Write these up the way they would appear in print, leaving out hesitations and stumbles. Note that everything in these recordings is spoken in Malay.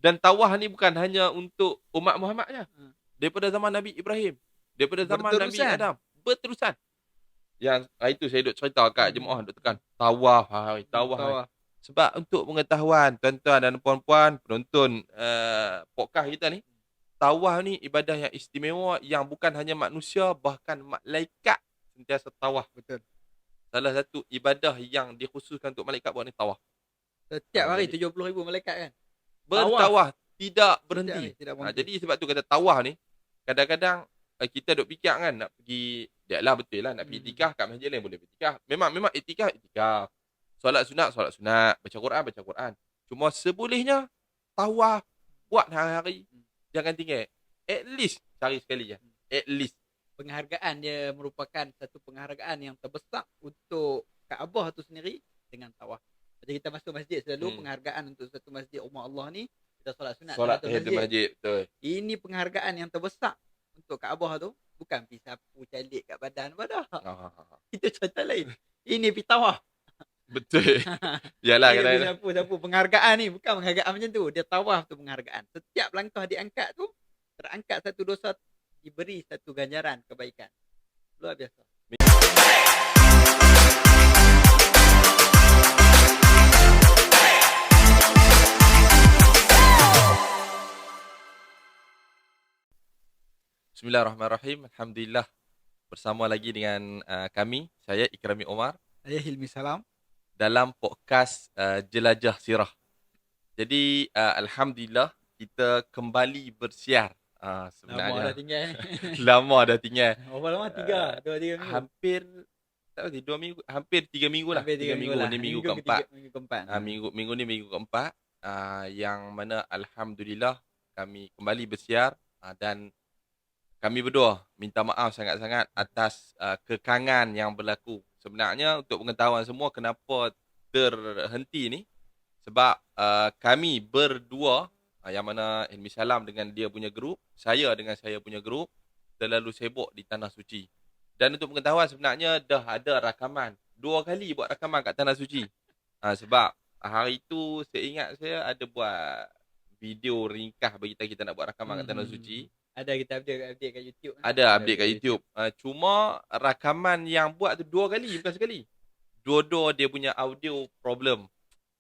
Dan tawaf ni bukan hanya untuk umat Muhammad je. Ha. Daripada zaman Nabi Ibrahim, daripada zaman Nabi Berterusan. Adam, berterusan. Yang hari tu saya duk cerita kat jemaah, duk tekan tawaf hari, tawaf hari. Tawaf. Sebab untuk pengetahuan tuan-tuan dan puan-puan penonton podcast kita ni, tawaf ni ibadah yang istimewa yang bukan hanya manusia, bahkan malaikat sentiasa tawaf. Betul. Salah satu ibadah yang dikhususkan untuk malaikat buat ni tawaf. Setiap hari 70,000 malaikat kan. Bertawaf tidak berhenti. Tidak berhenti. Jadi sebab tu kata tawaf ni, kadang-kadang kita duk fikir kan nak pergi, lah betul lah nak pergi itikaf kat masjid lain boleh bertikaf. Memang itikaf. Solat sunat, baca Quran. Cuma sebolehnya tawaf buat hari-hari. Jangan tinggal. At least cari sekali je. At least. Penghargaan dia merupakan satu penghargaan yang terbesar untuk Kaabah tu sendiri dengan tawaf. Macam kita masuk masjid selalu penghargaan untuk satu masjid rumah Allah ni, kita solat sunat di masjid. Betul. Ini penghargaan yang terbesar untuk Kaabah tu, bukan pergi sapu calik kat badan pada. Itu contoh lain. Ini pergi tawaf. Betul. Yalah kata sapu penghargaan ni bukan penghargaan macam tu. Dia tawaf tu penghargaan. Setiap langkah diangkat tu, terangkat satu dosa, diberi satu ganjaran kebaikan. Luar biasa. Bismillahirrahmanirrahim. Alhamdulillah bersama lagi dengan kami, saya Ikrami Omar, saya Hilmi Salam, dalam podcast Jelajah Sirah. Jadi alhamdulillah kita kembali bersiar. Sebenarnya lama dah tinggal. Berapa lama? 3 minggu. Hampir tak tahu 2 minggu, hampir 3 minggu lah. 3 minggu ni minggu keempat. Minggu ni minggu keempat, yang mana alhamdulillah kami kembali bersiar, dan kami berdua minta maaf sangat-sangat atas kekangan yang berlaku. Sebenarnya untuk pengetahuan semua kenapa terhenti ni, sebab kami berdua, yang mana Hilmi Salam dengan dia punya grup, saya dengan saya punya grup, terlalu sibuk di Tanah Suci. Dan untuk pengetahuan sebenarnya dah ada rakaman 2 kali buat rakaman kat Tanah Suci. Sebab hari tu saya ingat saya ada buat video ringkas bagi kita nak buat rakaman kat Tanah Suci. Ada kita update kat YouTube. Ada update kat YouTube. Cuma rakaman yang buat tu 2 kali, bukan sekali. Dua-dua dia punya audio problem.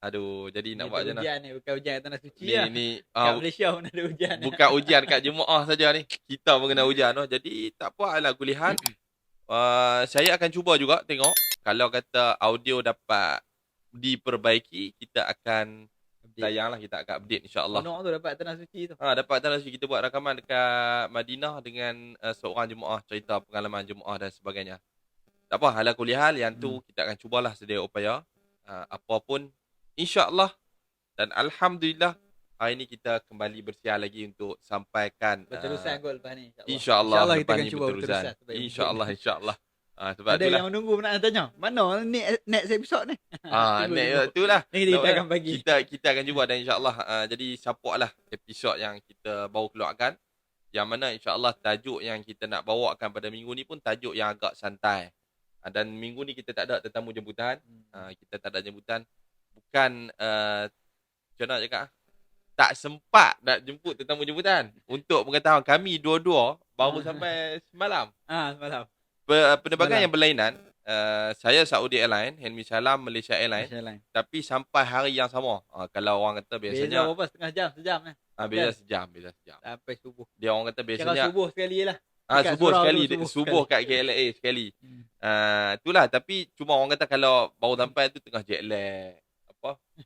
Aduh, jadi nak buat macam mana? Bukan ujian kat Tanah Suci lah. Kat Malaysia pun ada ujian. Bukan ujian kat jemaah saja ni. Kita pun kena ujian. Jadi tak apa lah kulihan. Saya akan cuba juga tengok. Kalau kata audio dapat diperbaiki, kita akan tayang lah, kita akan update insyaAllah. Penuh tu dapat Tanah Suci tu. Dapat Tanah Suci. Kita buat rakaman dekat Madinah dengan seorang jemaah, cerita pengalaman jemaah dan sebagainya. Tak apa, ala kuliah yang tu kita akan cubalah sedia upaya. Apapun, insyaAllah. Dan alhamdulillah, hari ni kita kembali bersiar lagi untuk sampaikan berterusan kot lepas ni. InsyaAllah kita akan cuba berterusan. InsyaAllah. Sebab ada itulah yang menunggu nak tanya, mana next episode ni? Next itulah. Kita akan bagi. Kita akan cuba dan insyaAllah jadi supportlah episod yang kita baru keluarkan. Yang mana insyaAllah tajuk yang kita nak bawakan pada minggu ni pun tajuk yang agak santai. Dan minggu ni kita tak ada tetamu jemputan. Kita tak ada jemputan. Bukan macam mana cakap, tak sempat nak jemput tetamu jemputan. Untuk pengetahuan, kami dua-dua baru sampai semalam. Semalam. Penerbangan yang berlainan. Saya Saudi Airlines, Hilmi Salam Malaysia Airlines. Tapi sampai hari yang sama. Kalau orang kata biasanya beza berapa? Setengah jam, sejam kan? Beza sejam. Sampai subuh. Dia orang kata biasanya subuh sekali lah. Subuh kat KLA sekali. Itulah, tapi cuma orang kata kalau baru sampai tu tengah jet lag.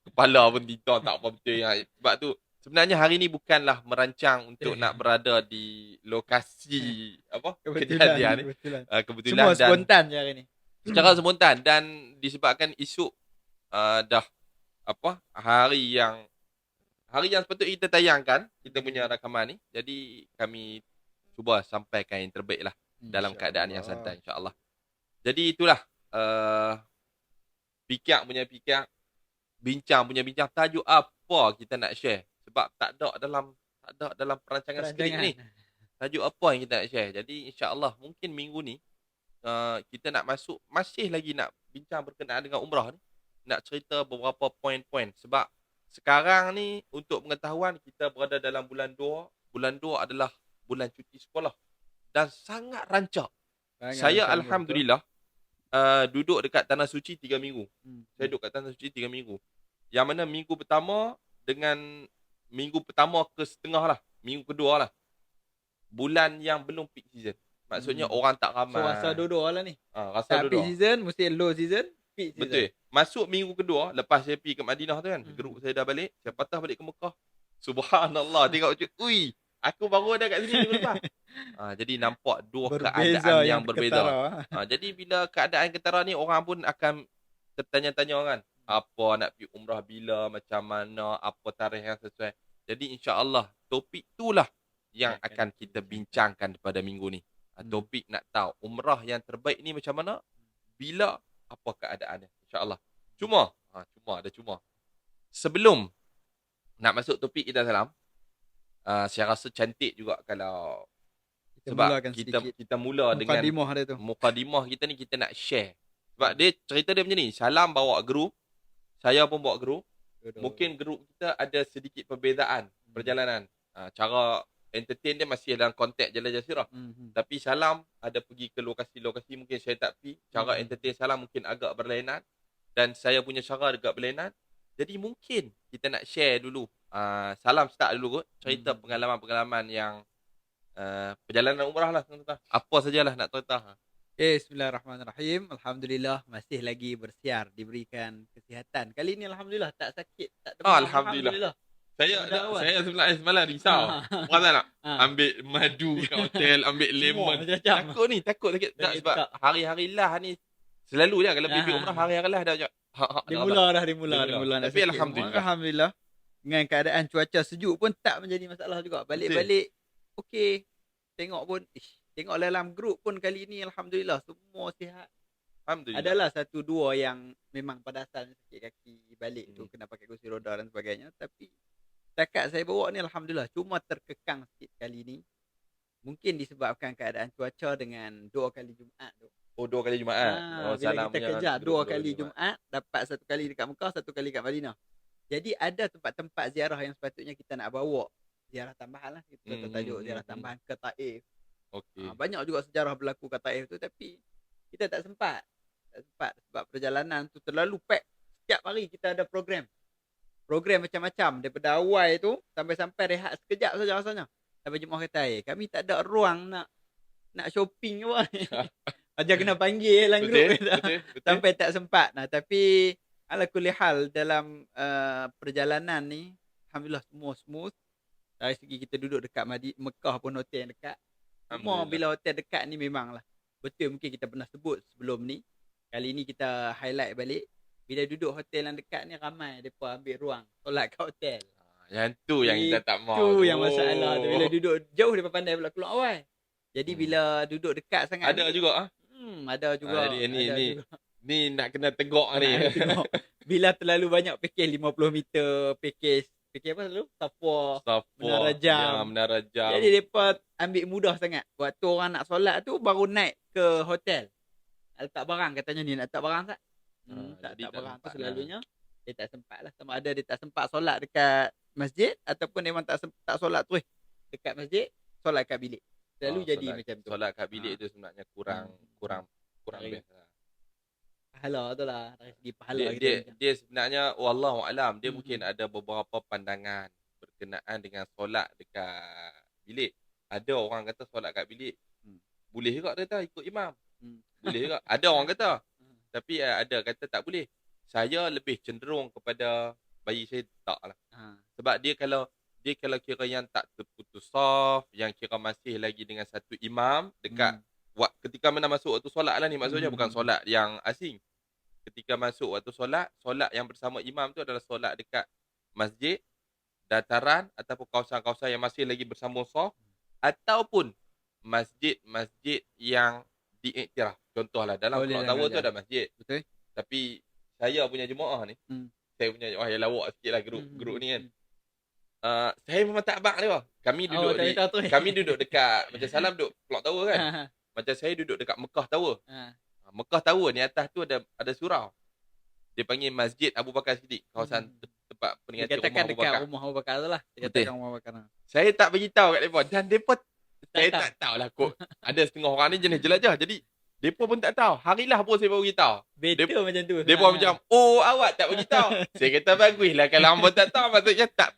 Kepala pun tidur tak apa betul. Sebab tu sebenarnya hari ni bukanlah merancang untuk nak berada di lokasi kejadian ni. Kebetulan semua spontan je hari ni. Secara spontan, dan disebabkan esok dah hari yang sepatutnya kita tayangkan kita punya rakaman ni. Jadi kami cuba sampaikan yang terbaik lah dalam keadaan yang santai, insyaAllah. Jadi itulah bincang punya bincang, tajuk apa kita nak share. Sebab tak ada dalam perancangan skrip ni. Tajuk apa yang kita nak share. Jadi insyaAllah mungkin minggu ni kita nak masih lagi nak bincang berkenaan dengan umrah ni. Nak cerita beberapa poin-poin. Sebab sekarang ni untuk pengetahuan kita berada dalam bulan 2. Bulan 2 adalah bulan cuti sekolah dan sangat rancak. Saya alhamdulillah duduk dekat Tanah Suci 3 minggu. Saya duduk kat Tanah Suci 3 minggu. Yang mana minggu pertama dengan minggu pertama ke setengah lah, minggu kedua lah, bulan yang belum peak season. Maksudnya orang tak ramai. So rasa dua-dua lah ni. Rasa tak peak season, mesti low season, peak season. Betul. Masuk minggu kedua, lepas saya pergi ke Madinah tu kan, grup saya dah balik, saya patah balik ke Mekah. Subhanallah, tengok macam, ui, aku baru ada kat sini minggu lepas. Jadi nampak dua keadaan yang berbeza. Jadi bila keadaan ketara ni, orang pun akan tertanya-tanya kan, apa nak pergi umrah bila, macam mana, apa tarikh yang sesuai. Jadi insya-Allah topik itulah yang akan kita bincangkan pada minggu ni. Topik nak tahu umrah yang terbaik ni macam mana, bila, apa keadaannya, insya-Allah. Cuma sebelum nak masuk topik kita salam, saya rasa cantik juga kalau sebab kita mula dengan mukadimah kita ni, kita nak share. Sebab dia cerita dia macam ni, Salam bawa grup, saya pun bawa grup. Mungkin grup kita ada sedikit perbezaan perjalanan. Cara entertain dia masih dalam konteks Jalan Jasirah. Tapi Salam ada pergi ke lokasi-lokasi mungkin saya tak pergi. Cara entertain Salam mungkin agak berlainan dan saya punya cara agak berlainan. Jadi mungkin kita nak share dulu. Salam start dulu kot. Cerita pengalaman-pengalaman yang perjalanan umrah lah. Apa sajalah nak cerita. Bismillahirrahmanirrahim. Alhamdulillah masih lagi bersiar, diberikan kesihatan. Kali ni alhamdulillah tak sakit, tak demam. Alhamdulillah. Saya sebenarnya semalam risau. Perasan tak? Ambil madu kat hotel, ambil lemon. Takut sakit. Sebab hari-hari lah ni selalu dia kalau pergi umrah hari-hari lah dah dimula. Tapi alhamdulillah. Dengan keadaan cuaca sejuk pun tak menjadi masalah juga. Balik-balik okey. Tengok pun tengok dalam grup pun kali ni alhamdulillah semua sihat. Alhamdulillah. Adalah satu dua yang memang pada asalnya sakit kaki balik tu kena pakai kursi roda dan sebagainya, tapi setakat saya bawa ni alhamdulillah cuma terkekang sikit kali ni. Mungkin disebabkan keadaan cuaca dengan 2 kali Jumaat tu. 2 kali Jumaat. Bila kita kejar 2 kali Jumaat, dapat 1 kali dekat Mekah, 1 kali kat Madinah. Jadi ada tempat-tempat ziarah yang sepatutnya kita nak bawa. Ziarah tambahan lah. Kita tajuk ziarah tambahan ke Taif. Banyak juga sejarah berlaku kat Taif tu, tapi kita tak sempat. Sebab perjalanan tu terlalu pack. Setiap hari kita ada program macam-macam. Daripada awal tu sampai-sampai rehat sekejap saja rasanya. Sampai jemaah kata, kami tak ada ruang nak shopping ke apa. Aja kena panggil dalam grup. Betul. Sampai tak sempat. Tapi ala kulli hal dalam perjalanan ni alhamdulillah semua smooth. Dari segi kita duduk dekat Mekah pun hotel yang dekat. Semua bila hotel dekat ni memanglah betul, mungkin kita pernah sebut sebelum ni. Kali ni kita highlight balik. Bila duduk hotel yang dekat ni ramai depa ambil ruang solat kat hotel. Yang tu yang kita tak mahu. Tu yang masalah tu. Bila duduk jauh depa pandai pula keluar awal. Jadi bila duduk dekat sangat ada juga ada juga. Ni nak kena tegak ni. Bila terlalu banyak package 50 meter, package apa selalu? Safwa, Menara Jam. Jadi mereka ambil mudah sangat. Waktu orang nak solat tu baru naik ke hotel. Nak letak barang katanya ni. Nak letak barang tak? Tak barang tu selalunya. Dia tak sempat lah. Sama ada dia tak sempat solat dekat masjid ataupun memang tak solat tu dekat masjid, solat kat bilik. Selalu jadi macam tu. Solat kat bilik tu sebenarnya kurang best. Pahala tu lah, dari segi pahala dia sebenarnya wallahu alam dia mungkin ada beberapa pandangan berkenaan dengan solat dekat bilik. Ada orang kata solat kat bilik boleh juga dia ikut imam. Boleh juga. Ada orang kata. Tapi ada kata tak boleh. Saya lebih cenderung kepada bagi saya taklah. Sebab dia kalau kira yang tak terputus saf, yang kira masih lagi dengan satu imam dekat ketika mana masuk waktu solat lah ni, maksudnya bukan solat yang asing. Ketika masuk waktu solat yang bersama imam tu adalah solat dekat masjid, dataran ataupun kawasan-kawasan yang masih lagi bersama saf, ataupun masjid-masjid yang diiktiraf. Contohlah dalam Pulau Tawa tu ada masjid. Betul. Tapi saya punya jemaah ni, saya punya jemaah yang lawak sikit lah grup ni kan. Saya memang tak abang dia. Kami duduk dekat macam Salam duduk Pulau Tawa kan. Macam saya duduk dekat Mekah Tower. Mekah Tower ni atas tu ada surau. Dia panggil Masjid Abu Bakar Siddiq. Kawasan tempat peringatan Dikatakan rumah Abu dekat Bakar. rumah Abu Bakar tu lah. Betul. Dikatakan rumah Abu Bakar. Saya tak bagi tahu kat depa dan depa saya tahu. tak tahu lah kot. Ada setengah orang ni jenis jelajah. Jadi depa pun tak tahu. Harilah pun saya baru beritahu. Betul macam tu. Depa macam, "Oh, awak tak bagi tahu." Saya kata baguslah kalau hangpa tak tahu maksudnya tak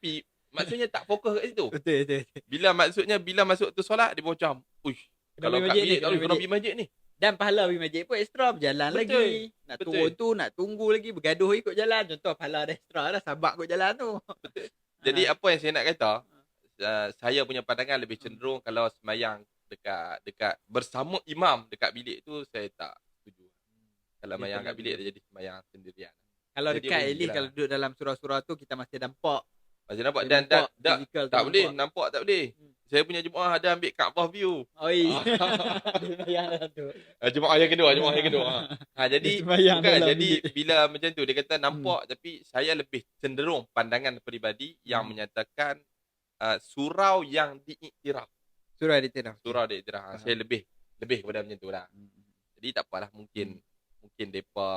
maksudnya tak fokus kat situ. Betul. Bila masuk tu solat depa macam, "Uish, kalau kat bilik tak boleh pergi masjid ni." Dan pahala pergi masjid pun extra berjalan Betul. lagi. Nak turun tu, nak tunggu lagi, bergaduh ikut jalan. Contoh pahala dah extra dah, sabak ikut jalan tu. Betul. Jadi apa yang saya nak kata, saya punya pandangan lebih cenderung kalau semayang dekat bersama imam dekat bilik tu saya tak setuju. Kalau semayang kat bilik dia jadi semayang sendirian. Kalau Jadi dekat Elis, kalau duduk dalam surau-surau tu kita masih nampak. Masih nampak dan tak boleh nampak tak boleh. Saya punya jemaah ada ambil Kaabah view. Oi. Semayang dalam tu. Jemaah yang kedua. Jadi bukan jadi bila macam tu dia kata nampak tapi saya lebih cenderung pandangan peribadi yang menyatakan surau yang diiktiraf. Surau diiktiraf. Saya lebih kepada macam tu lah. Jadi tak apalah mungkin depa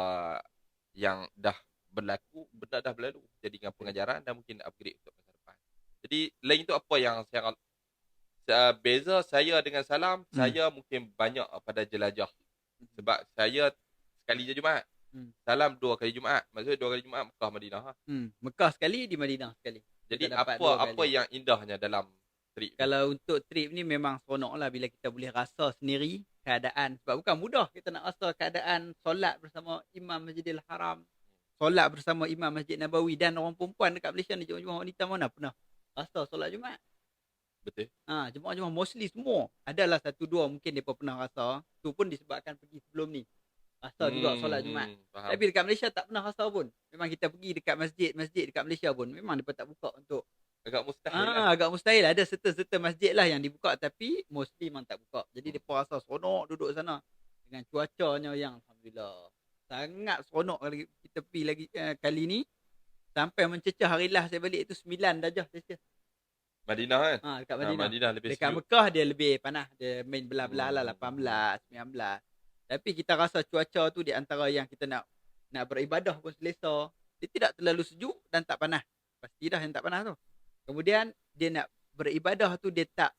yang dah berlaku benda dah berlalu jadi dengan pengajaran dan mungkin upgrade untuk masa depan. Jadi lain tu apa yang saya beza saya dengan Salam, saya mungkin banyak pada jelajah. Sebab saya sekali je Jumaat. Salam 2 kali Jumaat. Maksudnya 2 kali Jumaat Mekah Madinah. Mekah sekali, di Madinah sekali. Jadi apa yang indahnya dalam trip? Kalau untuk trip ni memang seronok lah bila kita boleh rasa sendiri keadaan. Sebab bukan mudah kita nak rasa keadaan solat bersama Imam Masjidil Haram. Solat bersama Imam Masjid Nabawi. Dan orang perempuan dekat Malaysia ni, jemaah wanita mana pernah rasa solat Jumaat? Betul. Jemaah-jemaah Mostly semua. Adalah 1-2 mungkin mereka pernah rasa. Tu pun disebabkan pergi sebelum ni. Rasa juga solat Jumaat. Faham. Tapi dekat Malaysia tak pernah rasa pun. Memang kita pergi dekat masjid dekat Malaysia pun. Memang mereka tak buka untuk. Agak mustahil lah. Agak mustahil. Ada serta-serta masjid lah yang dibuka. Tapi mostly memang tak buka. Jadi mereka rasa seronok duduk sana. Dengan cuacanya yang Alhamdulillah. Sangat seronok kita pergi lagi kali ni. Sampai mencecah harilah saya balik itu 9 darjah Celsius. Madinah kan? Dekat Madinah. Madinah lebih dekat sejuk. Mekah dia lebih panas. Dia main belah-belah lah 18, 19. Tapi kita rasa cuaca tu di antara yang kita nak beribadah pun selesa. Dia tidak terlalu sejuk dan tak panas. Pasti dah yang tak panas tu. Kemudian dia nak beribadah tu dia tak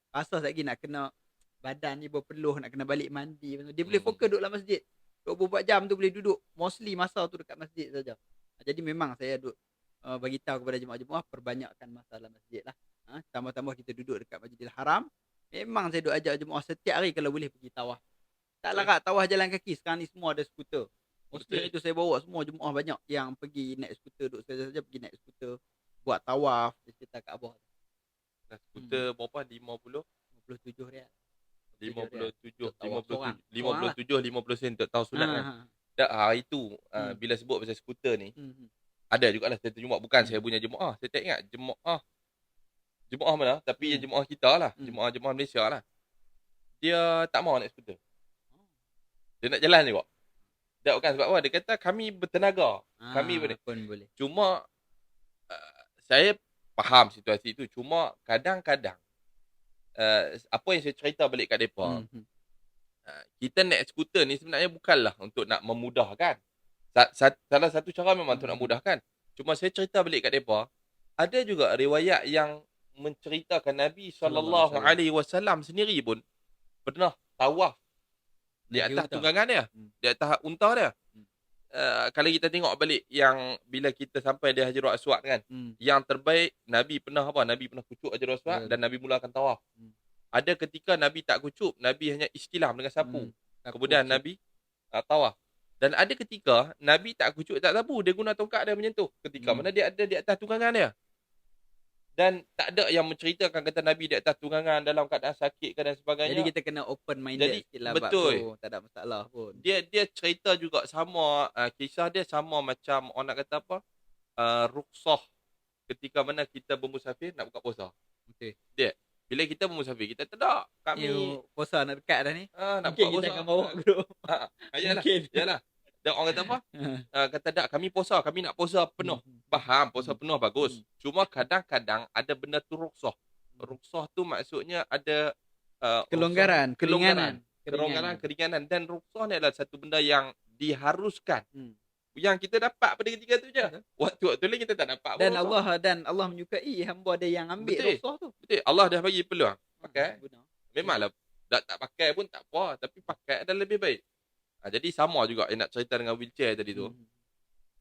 rasa lagi nak kena badan ni berpeluh, nak kena balik mandi. Dia boleh fokus duduk dalam masjid. 24 jam tu boleh duduk. Mostly masa tu dekat masjid saja. Jadi memang saya duduk bagi tahu kepada jemaah-jemaah perbanyakkan masa dalam masjid lah. Tambah-tambah kita duduk dekat Masjidil Haram. Memang saya duk ajak jemaah setiap hari kalau boleh pergi tawaf. Tak larat tawaf jalan kaki. Sekarang ni semua ada skuter. Mostly itu saya bawa semua jemaah banyak yang pergi naik skuter. Duduk saja pergi naik skuter. Buat tawaf di sekitar Kaabah. Skuter berapa? 57 rial. 50 sen untuk tahu sunat kan. Tak, hari tu bila sebut pasal skuter ni ada jugalah satu jemaah, bukan saya punya jemaah. Saya tak ingat jemaah mana, tapi jemaah kita lah, jemaah Malaysia lah. Dia tak mau naik skuter. Dia nak jalan juga. Tak, bukan sebab apa, dia kata kami bertenaga. Kami boleh. Cuma saya faham situasi itu. Cuma kadang-kadang apa yang saya cerita balik kat depa, kita naik skuter ni sebenarnya bukanlah untuk nak memudahkan. Salah satu cara memang untuk nak mudahkan. Cuma saya cerita balik kat depa, ada juga riwayat yang menceritakan Nabi SAW sendiri pun pernah tawaf di atas tunggangan dia, di atas unta dia. Kalau kita tengok balik yang bila kita sampai di Hajarul Aswad kan, yang terbaik Nabi pernah apa? Nabi pernah kucuk Hajarul Aswad dan Nabi mulakan tawaf. Ada ketika Nabi tak kucuk, Nabi hanya istilam dengan sapu. Kemudian Nabi tawaf. Dan ada ketika Nabi tak kucuk tak sapu, dia guna tongkat dia menyentuh. Ketika mana dia ada di atas tunggangan dia. Dan tak ada yang menceritakan kata Nabi di atas tunggangan dalam keadaan sakit dan sebagainya. Jadi kita kena open minded sikit lah. Betul. Tak ada masalah pun. Dia cerita juga sama, kisah dia sama macam orang nak kata apa? Ruksah ketika mana kita bermusafir nak buka puasa. Okey. Dia bila kita bermusafir, kita tak kami puasa nak dekat dah ni. Nak mungkin buka puasa. Kita akan bawa grup. Yalah. Dan orang kata apa? Kata tak, kami puasa, kami nak puasa penuh. Faham, puasa penuh bagus. Cuma kadang-kadang ada benda tu ruksah. Ruksah tu maksudnya ada keringanan. Dan ruksah ni adalah satu benda yang diharuskan. Yang kita dapat pada ketika tu je. Waktu-waktu lain kita tak dapat Dan apa-apa. Allah menyukai hamba ada yang ambil rukhsah tu. Betul. Allah dah bagi peluang. Pakai. Guna. Memanglah tak pakai pun tak apa, tapi pakai adalah lebih baik. Jadi sama juga yang nak cerita dengan wheelchair tadi tu.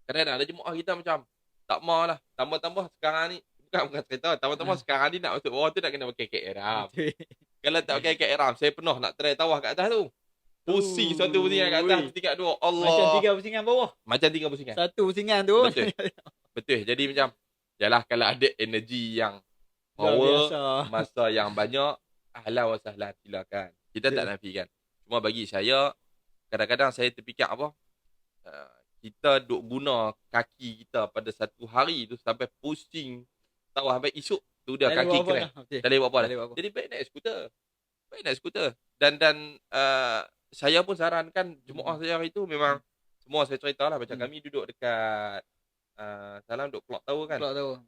Kadang-kadang ada jemaah kita macam tak maulah. Tambah-tambah sekarang ni bukan cerita, tambah-tambah sekarang ni nak masuk bawah tu nak kena pakai kek ihram. Kalau tak pakai kek ihram, saya pernah nak try tawaf kat atas tu. Pusing satu pusingan kat atas, tingkat dua. Allah. Macam 3 pusingan bawah. Macam 3 pusingan. Satu pusingan tu. Betul. Betul. Jadi macam yalah kalau ada energi yang power, masa yang banyak, ahlan wa sahlan, silakan. Kita tak nafikan. Cuma bagi saya, kadang-kadang saya terfikir apa? Kita duk guna kaki kita pada satu hari tu sampai pusing. Tahu sampai esok tu dah kaki keren. Tak boleh buat apa dah. Jadi baik naik skuter. Dan saya pun sarankan jemaah saya hari tu memang semua saya ceritalah macam kami duduk dekat Salam duduk Clock Tower kan.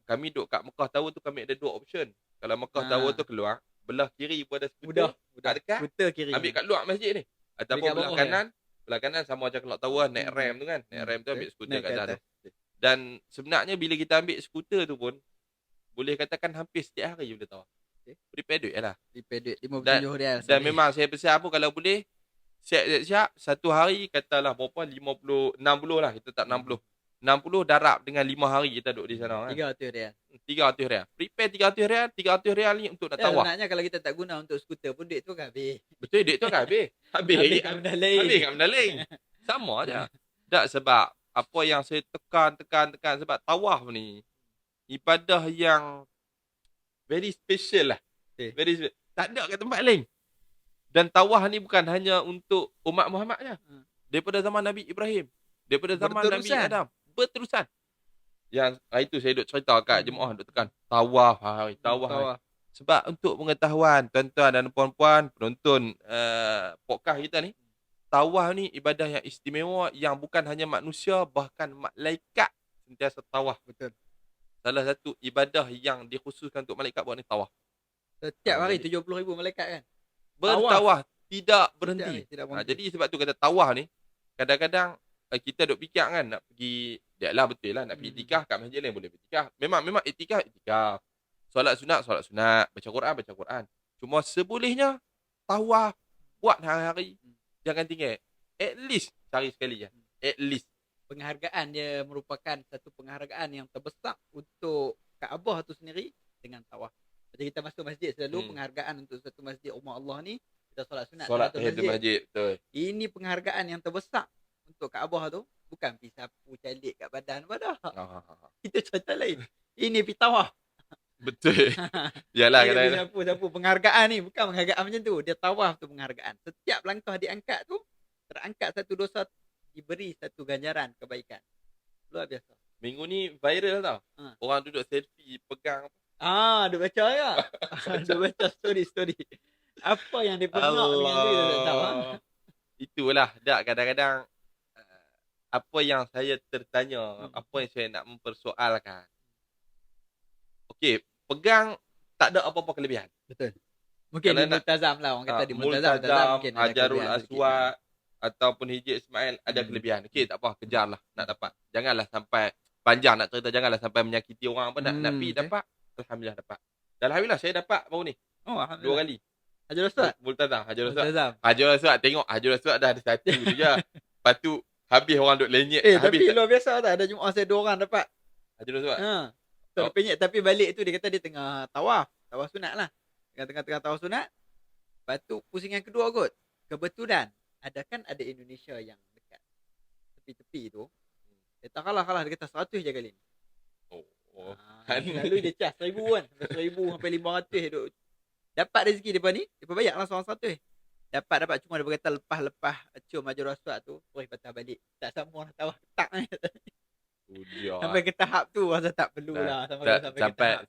Kami duduk kat Mekah Tower tu kami ada 2 option. Kalau Mekah Tower tu keluar, belah kiri pun ada skuter. Mudah dekat. Skuter kiri. Ambil kat luar masjid ni. Ataupun belah kanan sama macam Clock Tower naik ramp tu kan. Naik ramp tu ambil skuter kat atas tu. Dan sebenarnya bila kita ambil skuter tu pun boleh katakan hampir setiap hari boleh tahu. Prepare duit lah. Prepare duit 50 rial. Dan memang saya pesan pun kalau boleh siap satu hari katalah berapa 60 lah, kita tak 60 darab dengan 5 hari kita duduk di sana kan. 300 rial. 300 rial. Prepare 300 rial ni untuk nak tawaf. Sebenarnya kalau kita tak guna untuk skuter pun duit tu kan habis. Betul, duit tu kan habis. Habis kat benda lain. Sama je. Tak, sebab apa yang saya tekan sebab tawaf ni ibadah yang very special lah. Very special. Tak ada kat tempat lain. Dan tawaf ni bukan hanya untuk umat Muhammad je. Daripada zaman Nabi Ibrahim. Daripada zaman Nabi Adam. Berterusan. Yang hari tu saya duduk cerita kat jemaah duduk tekan. Tawaf hari. Sebab untuk pengetahuan tuan-tuan dan puan-puan penonton podcast kita ni. Tawaf ni ibadah yang istimewa yang bukan hanya manusia, bahkan malaikat sentiasa tawaf. Betul. Salah satu ibadah yang dikhususkan untuk malaikat buat ni tawaf. Setiap hari 70,000 malaikat kan? Bertawaf. Tidak berhenti. Jadi sebab tu kata tawaf ni, kadang-kadang kita duk fikir kan nak pergi, lah betul lah nak pergi itikaf kat masjid lain boleh bertikaf. Memang itikaf. Solat sunat. Baca Quran. Cuma sebolehnya tawaf buat hari-hari. Jangan tinggal. At least sehari sekali je. At least. Penghargaan dia merupakan satu penghargaan yang terbesar untuk Kaabah tu sendiri dengan tawaf. Macam kita masuk masjid selalu penghargaan untuk satu masjid rumah Allah ni, kita solat sunat di masjid. Betul. Ini penghargaan yang terbesar untuk Kaabah tu, bukan pergi sapu calik kat badan pada. Itu cerita lain. Ini pergi tawaf. Betul. Yalah kadang-kadang sapu penghargaan ni bukan penghargaan macam tu. Dia tawaf tu penghargaan. Setiap langkah diangkat tu terangkat satu dosa, diberi satu ganjaran kebaikan. Luar biasa. Minggu ni viral tau. Orang duduk selfie pegang. Duk baca ya. Duk baca story. Apa yang dia pengok dengan tu tak tahu. Itulah dak kadang-kadang apa yang saya tertanya, apa yang saya nak mempersoalkan. Okey, pegang tak ada apa-apa kelebihan. Betul. Mungkin di Multazam lah orang kata di Multazam mungkin ada Hajarul Aswad ataupun Hijr Ismail ada kelebihan. Okey, tak apa, kejarlah nak dapat. Janganlah sampai panjang nak cerita, janganlah sampai menyakiti orang apa nak pergi dapat. Alhamdulillah dapat. Dan alhamdulillah saya dapat baru ni. Alhamdulillah. 2 kali. Hajarul Aswad. Multazam, Hajarul Aswad tengok Hajarul Aswad dah ada satu tu je. Lepas tu habis orang duk lenyek. Tapi luar biasa tak ada jemaah saya 2 orang dapat Hajarul Aswad. Penyek, tapi balik tu dia kata dia tengah tawaf sunat lah. Tengah tawaf sunat. Lepas tu pusingan kedua kot. Kebetulan ada Indonesia yang dekat tepi-tepi tu. Dia tak kalah. Dia kata 100 je kali ni. Lalu dia cas 1,000 kan. 1,000 sampai 500 duk. Dapat rezeki depan ni. Dia bayar lah seorang 100. Dapat. Cuma dia berkata lepas cium Hajarul Aswad tu. Patah balik. Tak sama lah tawaf. Tak ni. Sampai ke tahap tu rasa tak perlulah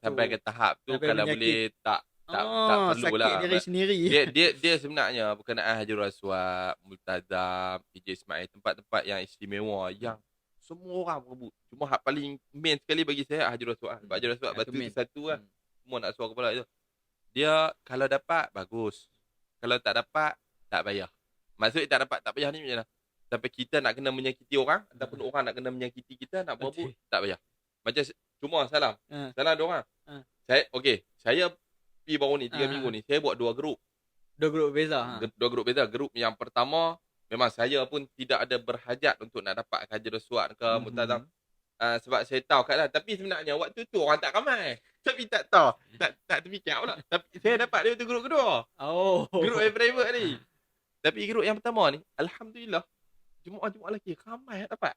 sampai ke tahap tu kalau boleh tak perlulah. Sakit diri sendiri. Dia sebenarnya berkenaan Hajarul Aswad, Multazam, Hijr Ismail, tempat-tempat yang istimewa yang semua orang berebut. Cuma hak paling main sekali bagi saya Hajarul Aswad. Sebab Hajarul Aswad batu satu lah. Semua nak suar kepala tu. Dia kalau dapat bagus. Kalau tak dapat tak payah. Maksudnya tak dapat tak payah ni macam mana? Sampai kita nak kena menyakiti orang ataupun orang nak kena menyakiti kita, nak berebut, tak payah. Macam cuma salam. Salam dia orang. Saya pergi baru ni 3 minggu ni, saya buat 2 grup. 2 grup beza. 2 grup beza. Grup yang pertama memang saya pun tidak ada berhajat untuk nak dapat kaji rasuat ke multazam. Sebab saya tahu kadang, tapi sebenarnya waktu tu orang tak ramai. Tapi tak tahu. Tak terfikir pula. Tapi saya dapat dia tu grup kedua. Grup yang private ni. Tapi grup yang pertama ni, alhamdulillah, Jumaat lagi ramai yang dapat.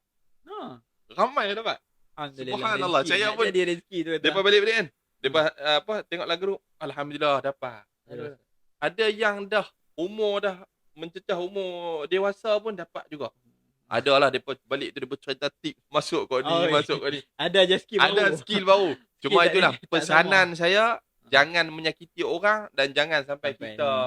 Ramai yang dapat. Subhanallah. Saya pun jadi rezeki tu. Depa balik-balik kan. Depa tengok lagu grup, alhamdulillah dapat. Ada yang dah umur dah mencecah umur dewasa pun dapat juga. Adalah depa balik tu depa cerita tip masuk kau ni, masuk kau ni. Ada je skill baru. Ada skill baru. Cuma itulah pesanan saya, jangan menyakiti orang dan jangan sampai kita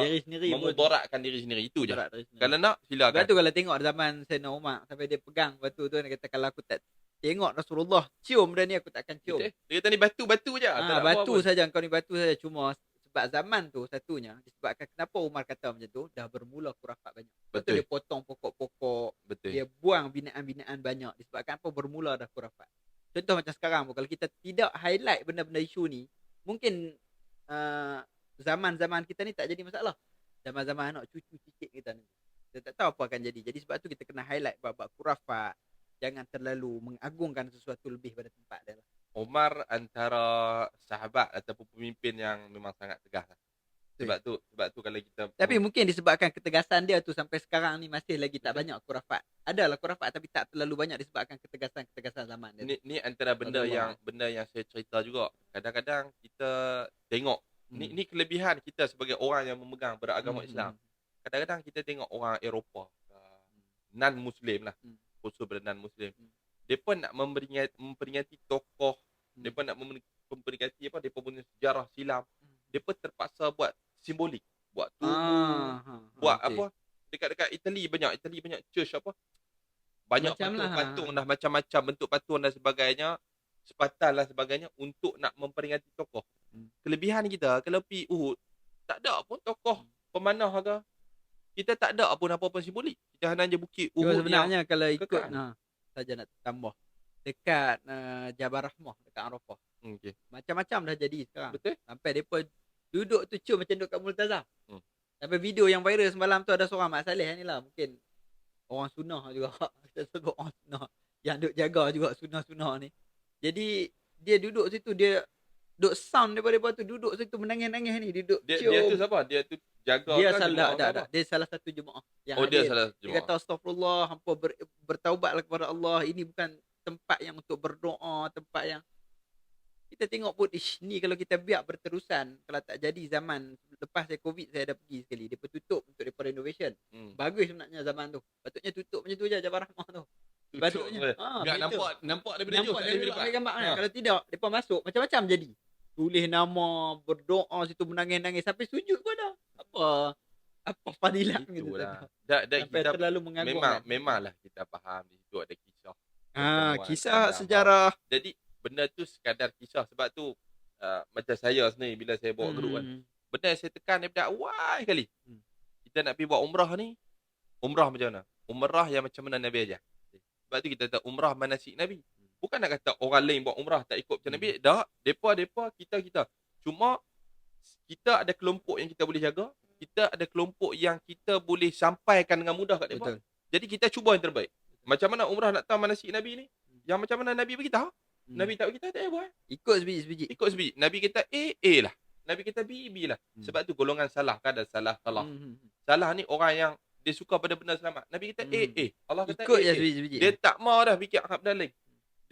memudaratkan diri sendiri. Itu je. Kalau nak silakan. Lepas tu kalau tengok zaman Sayyidina Umar sampai dia pegang batu tu, dia kata kalau aku tak tengok Rasulullah cium dia ni, aku tak akan cium. Dia kata ni batu-batu je. Batu saja, kau ni batu saja. Cuma sebab zaman tu satunya, disebabkan kenapa Umar kata macam tu, dah bermula khurafat banyak. Betul. Dia potong pokok-pokok. Betul. Dia buang binaan-binaan banyak. Disebabkan apa, bermula dah khurafat. Contoh macam sekarang pun, kalau kita tidak highlight benda-benda isu ni, mungkin zaman-zaman kita ni tak jadi masalah. Zaman-zaman anak cucu cicit kita ni, kita tak tahu apa akan jadi. Jadi sebab tu kita kena highlight bab-bab khurafat. Jangan terlalu mengagungkan sesuatu lebih pada tempat dia lah. Umar antara sahabat ataupun pemimpin yang memang sangat tegas. Sebab tu kalau kita, tapi mungkin disebabkan ketegasan dia tu sampai sekarang ni masih lagi tak banyak khurafat. Adalah khurafat tapi tak terlalu banyak disebabkan ketegasan zaman dia. Ni antara benda yang saya cerita juga. Kadang-kadang kita tengok ni kelebihan kita sebagai orang yang memegang beragama Islam. Kadang-kadang kita tengok orang Eropah, non muslim lah, khusus non muslim. Depa nak memperingati tokoh, depa nak memperingati apa, depa punya sejarah silam. Depa terpaksa buat simbolik, buat tubuh, buat apa, dekat Itali banyak church apa, banyak patung dah macam-macam bentuk patung dan sebagainya, sepatan lah sebagainya untuk nak memperingati tokoh. Kelebihan kita kalau pergi Uhud, tak ada pun tokoh pemanah ke, kita tak ada pun apa-apa simbolik. Kita hanya bukit Uhud. Sebenarnya kalau ikut saja nak tambah dekat Jabal Rahmah dekat Arafah. Macam-macam dah jadi sekarang. Betul. Sampai depa duduk tu cium macam duduk kat Multazam. Sampai video yang viral semalam tu ada seorang Mak Saleh ni lah, mungkin orang sunnah juga. Kita sebut orang sunnah yang duk jaga juga sunnah-sunnah ni. Jadi dia duduk situ, dia duk sound daripada depa tu, duduk situ menangis-nangis ni, dia duduk cium. Dia tu siapa? Dia tu jaga dia kan? Dia salah satu jemaah yang hadir. Dia salah satu jemaah. Dia kata astagfirullah, hampa bertaubatlah kepada Allah. Ini bukan tempat yang untuk berdoa, tempat yang kita tengok pun ni kalau kita biar berterusan, kalau tak jadi zaman lepas saya Covid, saya dah pergi sekali, dia tutup untuk depa renovation. Bagus sebenarnya zaman tu. Patutnya tutup macam tu je Jabal Rahmah tu. Patutnya. Enggak nampak daripada jauh. Gambar kan. Kalau tidak depa masuk macam-macam jadi. Tulis nama, berdoa situ, menangis-nangis sampai sujud pun dah. Apa fadilat gitu. Kita terlalu mengagungkan. Memanglah kita faham di situ ada kisah. Kisah sejarah. Jadi benda tu sekadar kisah. Sebab tu macam saya sendiri bila saya bawa grup kan, benda yang saya tekan daripada awal kali, kita nak pergi buat umrah ni, umrah macam mana? Umrah yang macam mana Nabi ajar. Sebab tu kita kata umrah manasik Nabi. Bukan nak kata orang lain buat umrah tak ikut macam Nabi. Dah, depa kita. Cuma kita ada kelompok yang kita boleh jaga, kita ada kelompok yang kita boleh sampaikan dengan mudah kat depa. Jadi kita cuba yang terbaik. Macam mana umrah nak tahu manasik Nabi ni? Yang macam mana Nabi beritahu? Nabi tak beritahu, tak payah buat. Ikut sebiji. Nabi kata A lah. Nabi kata B lah. Sebab tu golongan salah kan, ada salah. Salah ni orang yang dia suka pada benda selamat. Nabi kata A. Allah kata ikut A. sebiji. Dia tak mau dah fikir hak benda lain.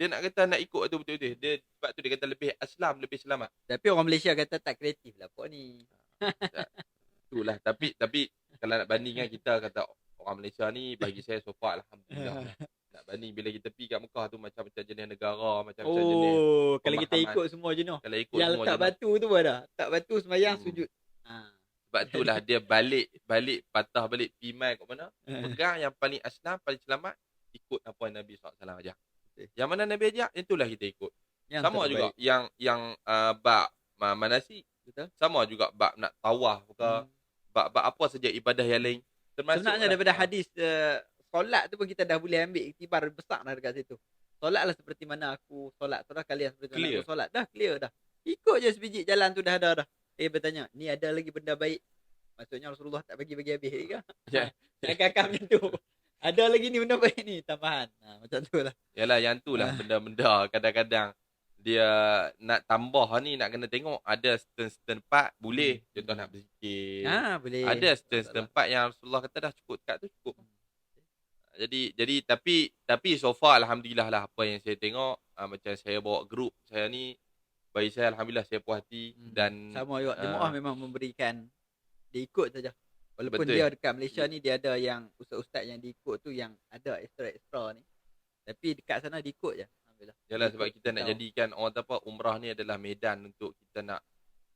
Dia nak kata nak ikut tu betul-betul. Dia sebab tu dia kata lebih aslam, lebih selamat. Tapi orang Malaysia kata tak kreatif lah apa ni. Itulah. Tapi kalau nak bandingkan, kita kata orang Malaysia ni bagi saya so far alhamdulillah. Nak banding bila kita pergi kat Mekah tu macam-macam jenis negara, macam-macam jenis. Kalau kita ikut semua jenis. Kalau ikut yang semua letak jenis. Batu tu pun dah. Tak batu sembahyang sujud. Sebab itulah dia balik patah balik pimai kat mana. Pegang yang paling aslam, paling selamat, ikut apa yang Nabi SAW ajar. Yang mana Nabi ajar, itulah kita ikut. Yang sama terbaik. Juga yang bab manasik. Betul. Sama juga bab nak tawaf ke, bab apa saja ibadah yang lain. Sebenarnya daripada hadis solat tu pun kita dah boleh ambil iktibar besar dah dekat situ. Solatlah seperti mana aku solat, solat kalian seperti mana aku solat. Dah clear dah. Ikut je sebiji jalan tu dah ada dah. Bertanya, ni ada lagi benda baik? Maksudnya Rasulullah tak bagi habis ke? Ya. Kakak macam tu. Ada lagi ni benda baik ni, tambahan. Macam tu lah. Yalah, yang tu lah benda-benda kadang-kadang dia nak tambah ni, nak kena tengok ada stern part boleh. Contoh nak berzikir. Boleh. Ada stern part yang Rasulullah kata dah cukup dekat tu cukup. Jadi tapi so far alhamdulillah lah apa yang saya tengok, macam saya bawa grup saya ni, bagi saya alhamdulillah saya puas hati. Dan sama juga jemaah memang memberikan, dia ikut saja. Walaupun betul. Dia dekat Malaysia ni dia ada yang ustaz-ustaz yang diikut tu yang ada extra ni. Tapi dekat sana diikut je. Alhamdulillah. Yalah, sebab kita nak jadikan orang apa, umrah ni adalah medan untuk kita nak,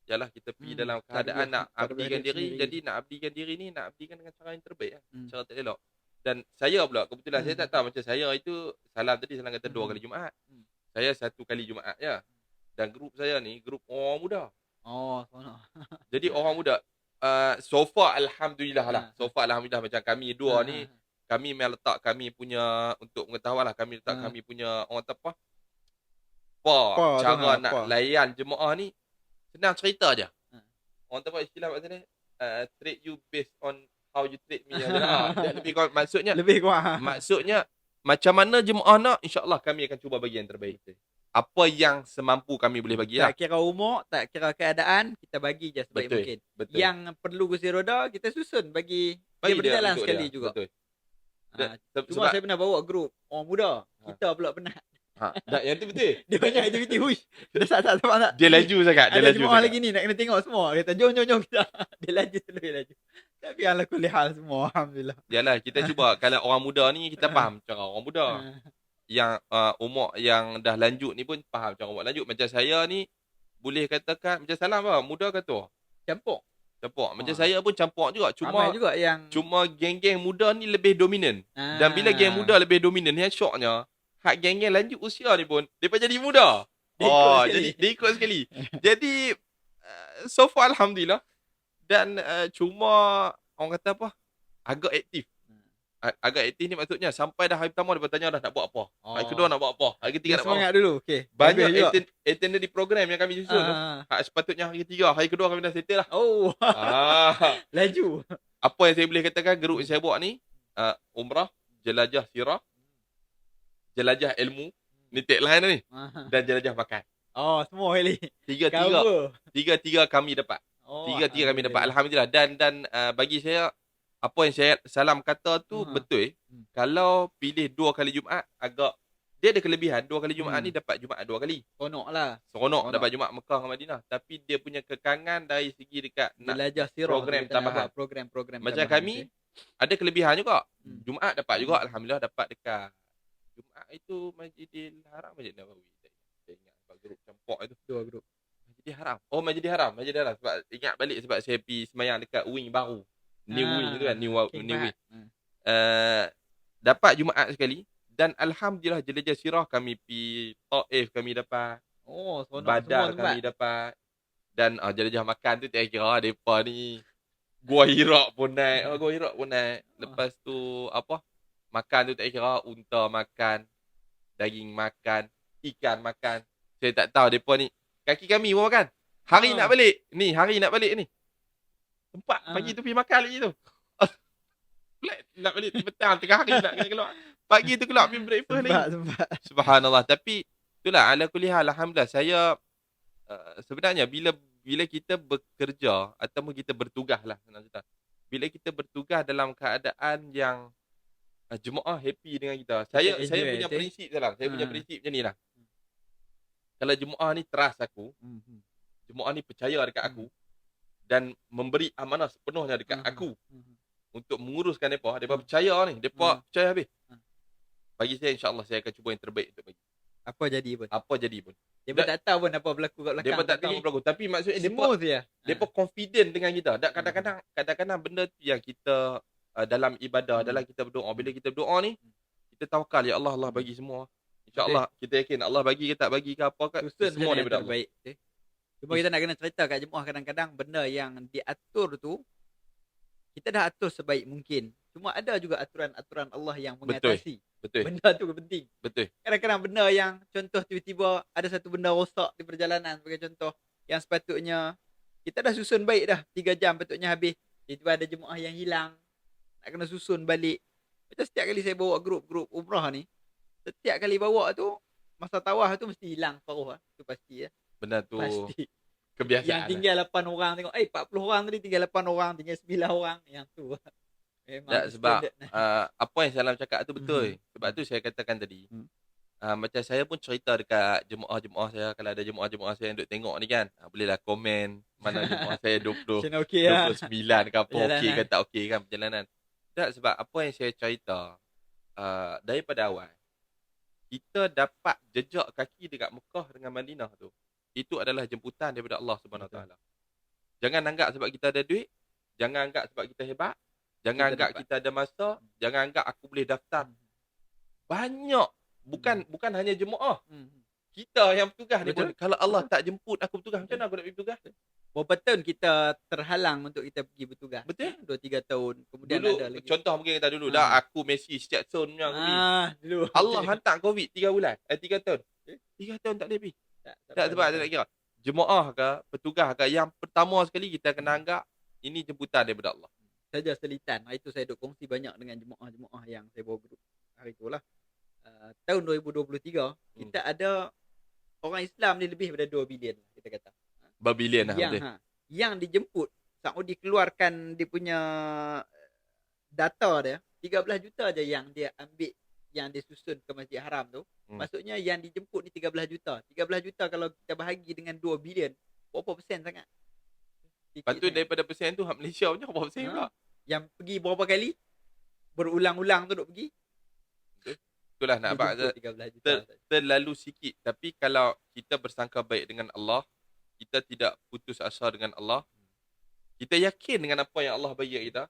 yalah kita pergi dalam keadaan nak abdikan diri. Jadi nak abdikan diri ni, nak abdikan dengan cara yang terbaik lah. Cara tak elok. Dan saya pula kebetulan saya tak tahu, macam saya itu salam kata 2 kali Jumaat. Saya 1 kali Jumaat je. Dan grup saya ni grup orang muda. Sono. Jadi orang muda, so far alhamdulillah lah. So far alhamdulillah, macam kami dua ni, kami memang letak kami punya, untuk pengetahuan lah, kami letak kami punya orang apa cara nak layan jemaah ni senang cerita je. Orang apa istilah kat sini, treat you based on how you treat me. Lebih kurang maksudnya macam mana jemaah nak, insya-Allah kami akan cuba bagi yang terbaik. Apa yang semampu kami boleh bagi lah. Tak kira umur, tak kira keadaan, kita bagi je sebaik mungkin. Betul. Yang perlu kursi roda, kita susun bagi dia berjalan sekali juga. Betul. Cuma saya pernah bawa grup orang muda. Kita pula penat. Yang tu betul. Dia banyak aktiviti. Huish. Dia tak. Dia laju sangat. Ada jemaah lagi ni nak kena tengok semua. Dia kata jom kita. Dia laju. Tapi ala kulli hal semua alhamdulillah. Yalah, kita cuba kalau orang muda ni kita faham cara orang muda. Yang umur yang dah lanjut ni pun faham cara umur lanjut. Macam saya ni boleh katakan macam salam lah, muda ke tua? Campur. Macam saya pun campur juga. Cuma geng-geng muda ni lebih dominan. Dan bila geng muda lebih dominan, yang syoknya hak geng-geng lanjut usia ni pun depa jadi muda. Dia ikut sekali. Jadi so far alhamdulillah. Dan cuma orang kata apa, agak aktif. Agak aktif ni maksudnya sampai dah hari pertama dia bertanya dah nak buat apa. Hari kedua nak buat apa. Hari ketiga nak buat apa. Semangat dulu. Okay. Banyak attendant di program yang kami susun tu. Sepatutnya hari ketiga, hari kedua kami dah settle lah. Laju. Apa yang saya boleh katakan, grup yang saya buat ni, umrah, jelajah sirah, jelajah ilmu, ni tagline ni. Dan jelajah makan. Semua kali. Tiga kami dapat. Tiga kami dapat alhamdulillah. Dan bagi saya, apa yang saya salam kata tu betul. Kalau pilih 2 kali Jumaat, agak dia ada kelebihan. 2 kali Jumaat ni dapat Jumaat 2 kali. Seronok dapat Jumaat Mekah dengan Madinah. Tapi dia punya kekangan dari segi dekat nak program tambahan. Program macam kami ada kelebihan juga. Jumaat dapat juga alhamdulillah, dapat dekat Jumaat itu Masjidil Haram, Masjid Nabawi. Saya ingat sebab grup campur itu. 2 grup. Masjidil Haram. Masjidil Haram. Sebab ingat balik sebab saya pergi sembahyang dekat wing baru. New wing tu kan, new wing. Dapat Jumaat sekali. Dan alhamdulillah jelajah sirah kami pergi Taif kami dapat. Badar kami dapat. Dan jelajah makan tu tak kira depa ni Gua Hira pun naik. Lepas tu apa? Makan tu tak kira, unta makan, daging makan, ikan makan. Saya tak tahu depa ni. Kaki kami pun makan. Hari nak balik ni. Tempat pagi tu pergi makan lagi tu. Nak balik petang tengah hari nak kena keluar. Pagi tu keluar pergi breakfast lagi. Subhanallah. Tapi itulah ala kulli hal alhamdulillah saya sebenarnya bila kita bekerja ataupun kita bertugas lah senang cerita. Bila kita bertugas dalam keadaan yang jemaah happy dengan kita. Saya punya prinsip salah. Saya punya prinsip macam ni lah. Kalau jemaah ni trust aku, jemaah ni percaya dekat aku dan memberi amanah sepenuhnya dekat aku untuk menguruskan mereka. Mereka percaya ni. Mereka percaya habis. Bagi saya insya-Allah saya akan cuba yang terbaik untuk bagi. Apa jadi pun. Dia pun tak tahu pun apa berlaku kat belakang. Dia tak tahu apa berlaku. Tapi maksudnya mereka confident dengan kita. Dan kadang-kadang benda tu yang kita dalam ibadah, dalam kita berdoa. Bila kita berdoa ni, kita tawakal. Ya Allah, Allah bagi semua. InsyaAllah kita yakin Allah bagi ke tak bagi ke apa kat. Semua daripada Allah. Cuma kita nak kena cerita kat jemaah kadang-kadang benda yang diatur tu kita dah atur sebaik mungkin. Cuma ada juga aturan-aturan Allah yang Betul. mengatasi. Betul. Benda tu penting. Betul. Kadang-kadang benda yang contoh tiba-tiba ada satu benda rosak di perjalanan sebagai contoh yang sepatutnya kita dah susun baik dah 3 jam patutnya habis. Tiba-tiba ada jemaah yang hilang. Nak kena susun balik. Macam setiap kali saya bawa grup-grup umrah ni, setiap kali bawa tu masa tawaf tu mesti hilang paruh lah. Tu pasti ya. Benda tu Pasti. kebiasaan. Yang tinggal 8 orang tengok 40 orang tadi tinggal 8 orang, tinggal 9 orang yang tu. Memang Tak, sebab apa yang Salam cakap tu betul. Sebab tu saya katakan tadi. Macam saya pun cerita dekat jemaah-jemaah saya, kalau ada jemaah-jemaah saya yang duk tengok ni kan, bolehlah komen mana jemaah saya 20 okay 29 ke apa, okey ke tak okey kan perjalanan. Tak, sebab apa yang saya cerita daripada awal, kita dapat jejak kaki dekat Mekah dengan Madinah tu, itu adalah jemputan daripada Allah Subhanahu Taala. Jangan anggap sebab kita ada duit, jangan anggap sebab kita hebat, jangan anggap kita ada masa, jangan anggap aku boleh daftar. Banyak, bukan hanya jemaah. Kita yang bertugas ni pun, kalau Allah tak jemput aku bertugas, macam mana aku nak pergi bertugas? Berapa tahun kita terhalang untuk kita pergi bertugas? Betul. 2-3 tahun. Kemudian dulu, ada lagi. contoh mungkin kita dulu, dah aku Messi setiap tahun punya aku pergi. Dulu. Allah hantar Covid 3 bulan, 3 tahun. 3 tahun tak boleh pergi. Tak sebab tak nak kira. Jemaah ke, petugas ke, yang pertama sekali kita kena anggap ini jemputan daripada Allah. Saja selitan. Itu saya duk kongsi banyak dengan jemaah-jemaah yang saya bawa grup hari tu lah. Tahun 2023 kita ada orang Islam ni lebih daripada 2 bilion kita kata. Berbilion lah betul. Yang dijemput Saudi keluarkan dia punya data dia 13 juta aja yang dia ambil, yang dia susun ke Masjid Haram tu. Maksudnya yang dijemput ni 13 juta. 13 juta kalau kita bahagi dengan 2 bilion, berapa persen sangat? Lepas tu daripada persen tu hak Malaysia punya berapa persen pula? Yang pergi berapa kali? Berulang-ulang tu duk pergi. Itulah nak abang terlalu sikit. Tapi kalau kita bersangka baik dengan Allah, kita tidak putus asa dengan Allah, kita yakin dengan apa yang Allah bagi kita,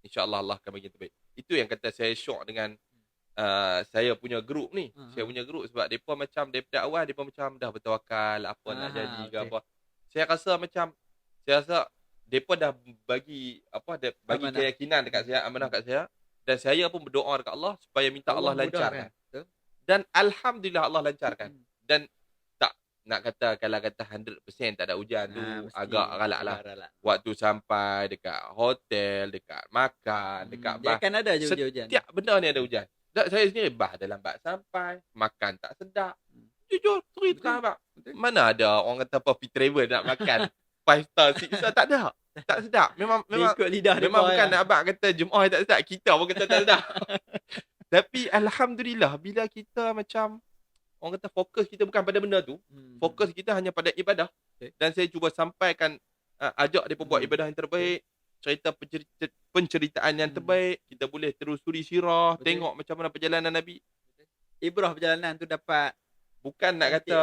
insya-Allah Allah akan bagi yang terbaik. Itu yang kata saya syok dengan saya punya grup ni. Saya punya grup sebab depa macam daripada awal depa macam dah bertawakal apa nak jadi ke apa. Saya rasa depa dah bagi bagi keyakinan dekat saya, amanah kat saya, dan saya pun berdoa dekat Allah supaya minta Allah lancarkan. Dan alhamdulillah Allah lancarkan. Dan tak nak kata kalau kata 100% tak ada hujan tu agak galak lah. Waktu sampai dekat hotel, dekat makan, dekat dia akan ada je hujan. Setiap benda ni ada hujan. Tak, saya sendiri dah lambat sampai, makan tak sedap. Jujur, terang abang. Mana ada orang kata apa pergi travel nak makan 5 star, 6 star, tak ada. Tak sedap. Memang ikut lidah memang bukan nak abang kata jemaah tak sedap, kita pun kata tak sedap. Tapi alhamdulillah bila kita macam orang kata fokus kita bukan pada benda tu, fokus kita hanya pada ibadah. Dan saya cuba sampaikan, ajak dia buat ibadah yang terbaik, cerita penceritaan yang terbaik, kita boleh terusuri sirah, tengok macam mana perjalanan Nabi. Ibrah perjalanan tu dapat, bukan nak kata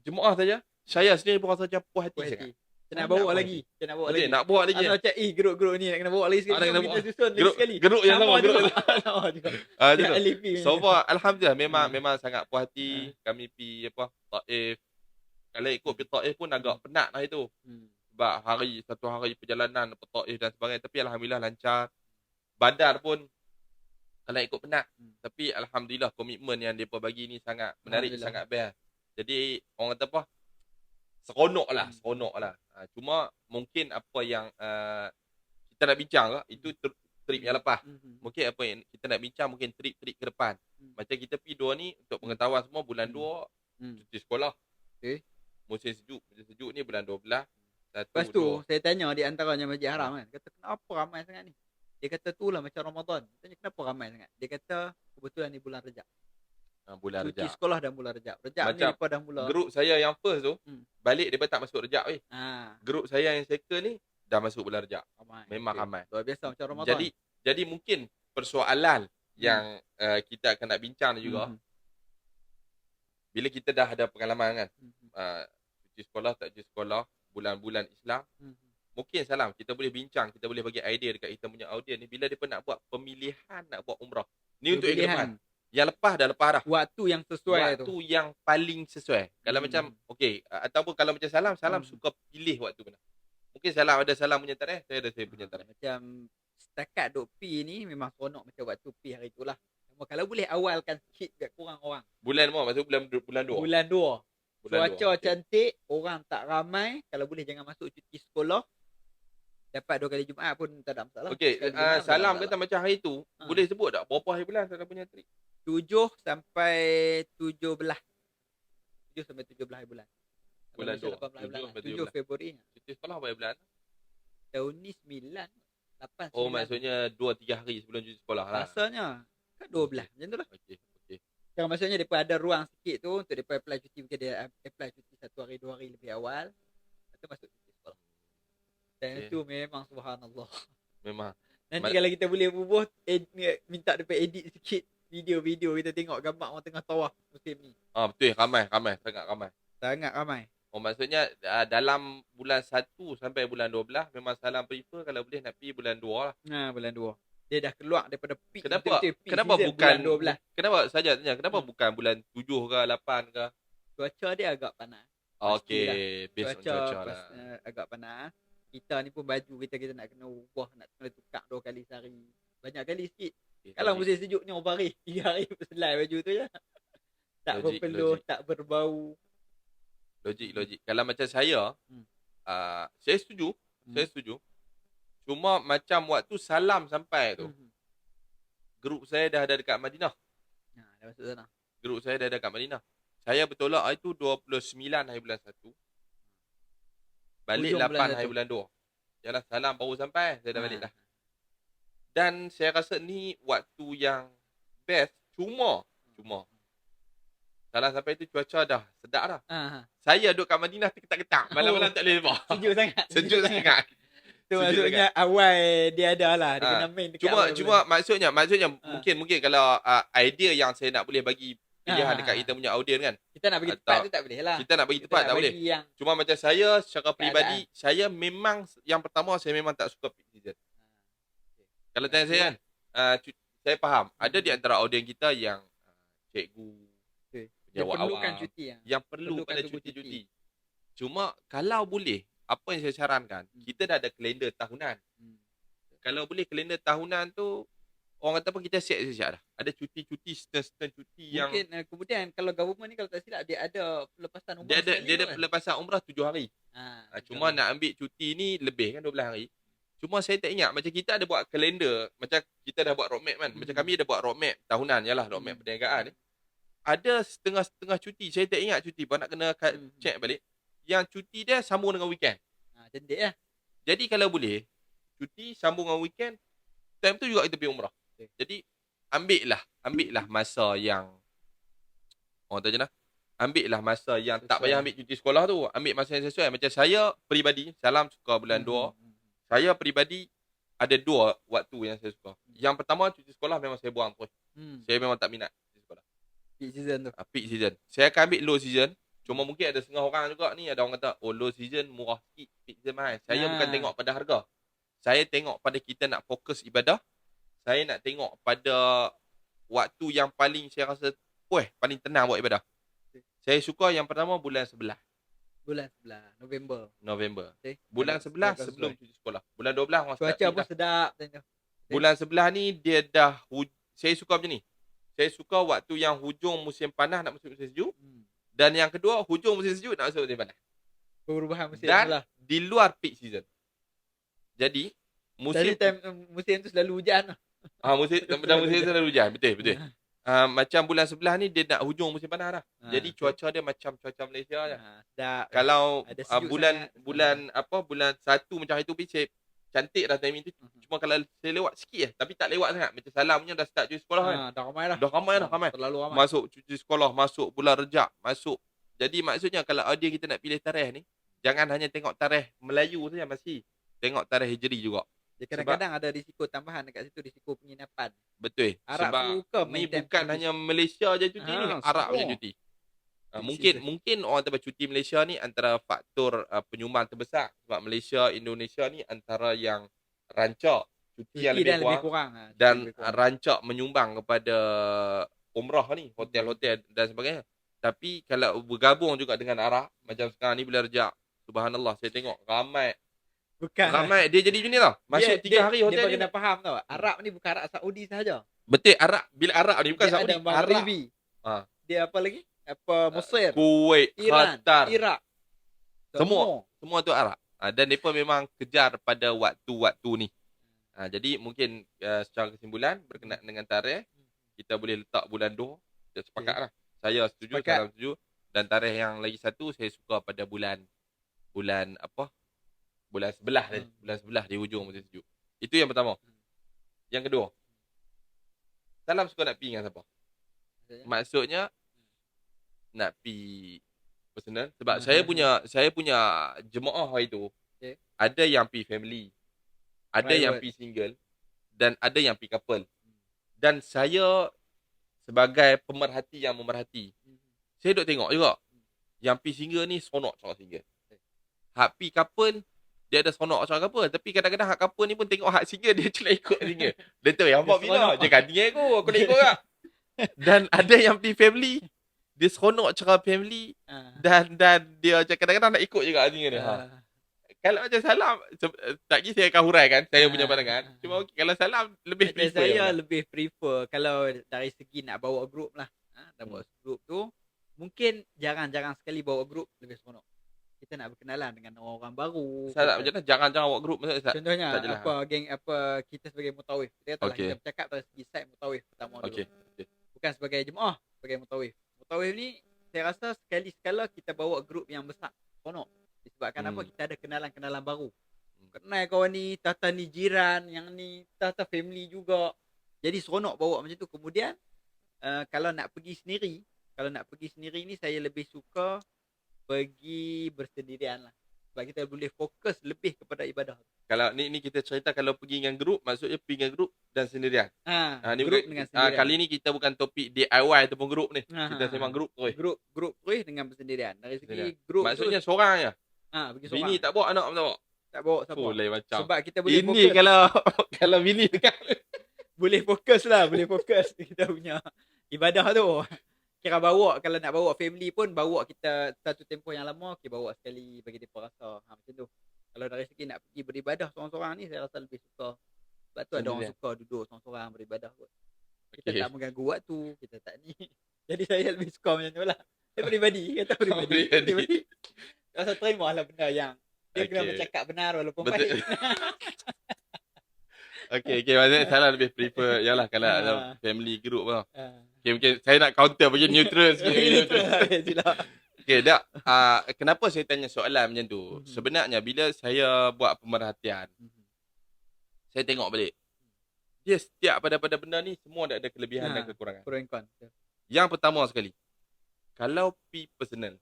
jemaah saja, saya sendiri pun rasa macam puas hati sangat. Nak bawa lagi. Nak bawa lagi. Macam grup-grup ni nak kena bawa lagi sekali. Kita susun lagi sekali. Grup yang sama. Grup. So far alhamdulillah memang sangat puas hati. Kami pergi Taif. Kalau ikut pergi Taif pun agak penat lah itu. Sebab satu hari perjalanan ke Taif dan sebagainya. Tapi alhamdulillah lancar. Badar pun kalau ikut penat. Tapi alhamdulillah komitmen yang mereka bagi ni sangat menarik, sangat best. Jadi orang kata apa? Seronok lah. Cuma mungkin apa yang kita nak bincang lah, itu trip yang lepas. Mungkin apa yang kita nak bincang mungkin trip-trip ke depan. Macam kita pergi 2 ni untuk pengetahuan semua, bulan 2 cuti sekolah. Musim sejuk ni bulan 12. Lepas tu saya tanya di antaranya Masjid Haram kan, kata kenapa ramai sangat ni? Dia kata tu lah macam Ramadan. Tanya kenapa ramai sangat? Dia kata kebetulan ni bulan Rejab. Bulan Rejab. Cuti sekolah dan bulan Rejab. Rejab macam ni depa dah mula. Grup saya yang first tu, balik depa tak masuk Rejab weh. Grup saya yang second ni dah masuk bulan Rejab. Memang ramai. Luar biasa macam Ramadan. Jadi mungkin persoalan yang kita akan nak bincang juga, bila kita dah ada pengalaman kan, cuti sekolah, tak cuti sekolah, bulan-bulan Islam, mungkin Salam, kita boleh bincang, kita boleh bagi idea dekat kita punya audiens ni, bila mereka nak buat pemilihan, nak buat umrah. Ni untuk yang depan. Yang lepas dah dah. Waktu yang sesuai tu. Waktu yang paling sesuai. Kalau macam, okey, ataupun kalau macam Salam suka pilih waktu mana. Mungkin Salam ada Salam punya tarikh, saya ada saya punya tarikh. Macam setakat duk pi ni memang seronok macam waktu pi hari tu lah. Kalau boleh awalkan sikit kat korang orang. Bulan apa? Maksud bulan 2. Bulan 2. Cuaca okay. cantik, orang tak ramai. Kalau boleh jangan masuk cuti sekolah. Dapat 2 kali Jumaat pun tak ada masalah. Okey, salam kata macam hari tu, boleh sebut tak berapa hari bulan salam punya trip? 7 sampai 17. 7 sampai 17 hari bulan. Bulan 2. 7 Februari. Cuti sekolah berapa bulan? Tahun ni 9. 8, 9. Oh, maksudnya 2-3 hari sebelum cuti sekolah lah. Rasanya kan 12 macam tu lah. Okey. Yang maksudnya mereka ada ruang sikit tu untuk mereka apply cuti. Mungkin dia apply cuti 1 hari 2 hari lebih awal. Lepas tu masuk cuti sekolah. Dan itu memang subhanallah. Memang. Nanti kalau kita boleh bubuh, minta mereka edit sikit video-video kita tengok gambar orang tengah tawaf musim ni. Betul, ramai, sangat ramai. Sangat ramai. Oh, maksudnya dalam bulan 1 sampai bulan 12 memang salam prefer kalau boleh nak pergi bulan 2 lah. Bulan 2. Dia dah keluar daripada peak. Kenapa bukan bulan 12? Kenapa saja tanya, kenapa bukan bulan 7 ke 8 ke? Cuaca dia agak panas. Okey, cuaca lah. Agak panas. Kita ni pun baju kita nak kena ubah, nak kena tukar 2 kali sehari. Banyak kali sikit. Kalau musim sejuk ni overih 3 hari berselai baju tu je. Tak berpeluh, tak berbau. Logik. Kalau macam saya, saya setuju. Saya setuju. Cuma macam waktu salam sampai tu, grup saya dah ada dekat Madinah. Dah masuk sana. Grup saya dah ada dekat Madinah. Saya betul lah hari tu 29 hari bulan 1. Balik 8 hari bulan 2. Yalah, salam baru sampai, saya dah balik dah. Dan saya rasa ni waktu yang best. Cuma salam sampai tu cuaca dah sedap dah. Saya duduk kat Madinah ketak-ketak. Malam-malam tak boleh lepas. Sejuk sangat. Sejuk sangat. Tu maksudnya awal dia ada lah. Dia kena main dekat Cuma maksudnya mungkin kalau idea yang saya nak boleh bagi pilihan dekat kita punya audience kan. Kita nak bagi tepat tu tak boleh lah. Kita nak bagi tepat tak boleh. Cuma macam saya secara peribadi, saya memang yang pertama saya memang tak suka peak season. Kalau tanya saya kan, saya faham. Ada di antara audience kita yang cikgu, yang perlukan cuti. Yang perlukan cuti. Cuma kalau boleh, apa yang saya sarankan, kita dah ada kalender tahunan. Kalau boleh kalender tahunan tu, orang kata apa, kita siap-siap dah. Ada cuti-cuti, setengah cuti yang... Mungkin kemudian kalau government ni, kalau tak silap, dia ada pelepasan umrah. Dia ada pelepasan umrah 7 hari. Cuma nak ambil cuti ni lebih kan 12 hari. Cuma saya tak ingat, macam kita ada buat kalender, macam kita dah buat roadmap kan. Macam kami ada buat roadmap tahunan, yalah roadmap perniagaan ni. Ada setengah-setengah cuti, saya tak ingat cuti, nak kena check balik. Yang cuti dia sambung dengan weekend. Cantik lah. Jadi kalau boleh, cuti sambung dengan weekend, time tu juga kita pergi umrah. Jadi ambillah masa yang orang tahu je lah. Ambillah masa yang tak payah ambil cuti sekolah tu. Ambil masa yang sesuai. Macam saya peribadi, salam suka bulan 2. Saya peribadi ada 2 waktu yang saya suka. Yang pertama, cuti sekolah memang saya buang terus. Saya memang tak minat cuti sekolah. Peak season tu. Peak season. Saya akan ambil low season. Cuma mungkin ada setengah orang juga ni, ada orang kata, low season murah sikit, peak season mahal. Saya bukan tengok pada harga. Saya tengok pada kita nak fokus ibadah. Saya nak tengok pada waktu yang paling saya rasa, paling tenang buat ibadah. Saya suka yang pertama bulan 11. Bulan 11, November. Bulan 11 sebelum cuti sekolah. Bulan 12 orang cuaca pun sedap. Bulan 11 ni dia dah, saya suka macam ni. Saya suka waktu yang hujung musim panas nak masuk musim sejuk. Dan yang kedua, hujung musim sejuk nak masuk musim panas. Perubahan musim dan lah. Di luar peak season. Jadi musim tu selalu hujan lah. Musim selalu hujan. Betul. Macam bulan 11 ni dia nak hujung musim panas dah. Jadi cuaca dia macam cuaca Malaysia je. Kalau bulan 1 macam hari tu saya cantik dah timing tu. Cuma kalau saya lewat sikit tapi tak lewat sangat. Macam salamnya dah start cuti sekolah kan. Dah ramai dah. Terlalu ramai. Masuk cuti sekolah, masuk bulan Rejab, masuk. Jadi maksudnya kalau dia kita nak pilih tarikh ni, jangan hanya tengok tarikh Melayu saja masih. Tengok tarikh Hijri juga. Kadang-kadang ada risiko tambahan dekat situ, risiko penginapan. Betul. Arab sebab ni bukan hanya Malaysia je cuti ni, Arab je cuti. Mungkin orang kata cuti Malaysia ni antara faktor penyumbang terbesar. Sebab Malaysia, Indonesia ni antara yang rancak cuti yang lebih kurang. Dan rancak menyumbang kepada umrah ni, hotel-hotel dan sebagainya. Tapi kalau bergabung juga dengan Arab, macam sekarang ni bila Rejab, subhanallah, saya tengok ramai Bukan. Ramai dia jadi macam ni tau. Masuk 3 hari hotel dia ni. kena faham tau. Arab ni bukan Arab Saudi sahaja. Betul, Arab. Bila Arab ni bukan Dia Saudi, ada Arab. Maghribi. Ha. Dia apa lagi? Apa Mesir, Kuwait, Iran, Qatar, Iraq. semua tu Arab. Dan mereka memang kejar pada waktu-waktu ni. Jadi mungkin secara kesimpulan berkenaan dengan tarikh, kita boleh letak bulan 2. Kita sepakat lah. Saya setuju, Salam setuju. Dan tarikh yang lagi satu saya suka pada bulan apa? Bulan sebelah tadi. Bulan sebelah di hujung saya setuju. Itu yang pertama. Yang kedua, Salam suka nak pergi dengan siapa? Maksudnya nak pergi personal sebab saya punya jemaah hari tu ada yang pergi family, ada yang pergi single dan ada yang pergi couple. Dan saya sebagai pemerhati yang memerhati, saya duk tengok juga yang pergi single ni seronok cara single. Hak pergi couple dia ada seronok cara couple, tapi kadang-kadang hak couple ni pun tengok hak single dia cuma ikut single. Dia tahu yang buat bila je ganti aku nak ikut tak. Dan ada yang pergi family, dia seronok cara family dan dia macam kadang-kadang nak ikut juga single dia. Kalau macam Salam, tak kira saya akan huraikan saya punya pandangan. Cuma kalau Salam lebih prefer. Saya lebih prefer kalau dari segi nak bawa grup lah. Nak bawa grup tu, mungkin jarang-jarang sekali bawa grup lebih seronok. Kita nak berkenalan dengan orang baru. Salam macam mana? Jangan-jangan bawa grup maksudnya. Contohnya geng kita sebagai mutawif. Kita katalah kita bercakap dari segi side mutawif pertama dulu. Bukan sebagai jemaah, sebagai mutawif. Mutawif ni saya rasa sekali sekala kita bawa grup yang besar. Seronok. Disebabkan apa? Kita ada kenalan-kenalan baru. Kenal kawan ni, tata ni jiran, yang ni tata family juga. Jadi seronok bawa macam tu. Kemudian kalau nak pergi sendiri ni saya lebih suka pergi bersendirian lah. Sebab kita boleh fokus lebih kepada ibadah. Kalau ni kita cerita kalau pergi dengan grup, maksudnya pergi dengan grup dan sendirian. Ni grup bukan, dengan sendirian. Kali ni kita bukan topik DIY ataupun grup ni. Kita memang grup terus. Grup terus dengan bersendirian. Dari segi grup maksudnya tu, seorang je. Pergi seorang. Bini tak bawa, anak pun tak bawa. Tak bawa siapa. Lain macam. Sebab kita boleh ini fokus. Ini kalau bini dekat. boleh fokus kita punya ibadah tu. Kira bawa, kalau nak bawa family pun bawa kita satu tempoh yang lama, bawa sekali bagi mereka rasa. Macam tu. Kalau dari segi nak pergi beribadah seorang-seorang ni, saya rasa lebih suka. Sebab tu ada orang suka duduk seorang-seorang beribadah kot. Kita tak mengganggu waktu, kita tak ni. Jadi saya lebih suka macam tu lah. Saya pribadi. Rasa terima lah benda yang dia kena bercakap benar walaupun pahit. Okay, maksudnya Salah lebih prefer yalah kalau family group lah. Mungkin saya nak counter bagi neutral sikit. Okay, dak. Kenapa saya tanya soalan macam tu? Sebenarnya bila saya buat pemerhatian, saya tengok balik. Dia setiap pada benda ni semua ada kelebihan dan kekurangan. Yang pertama sekali, kalau pi personal.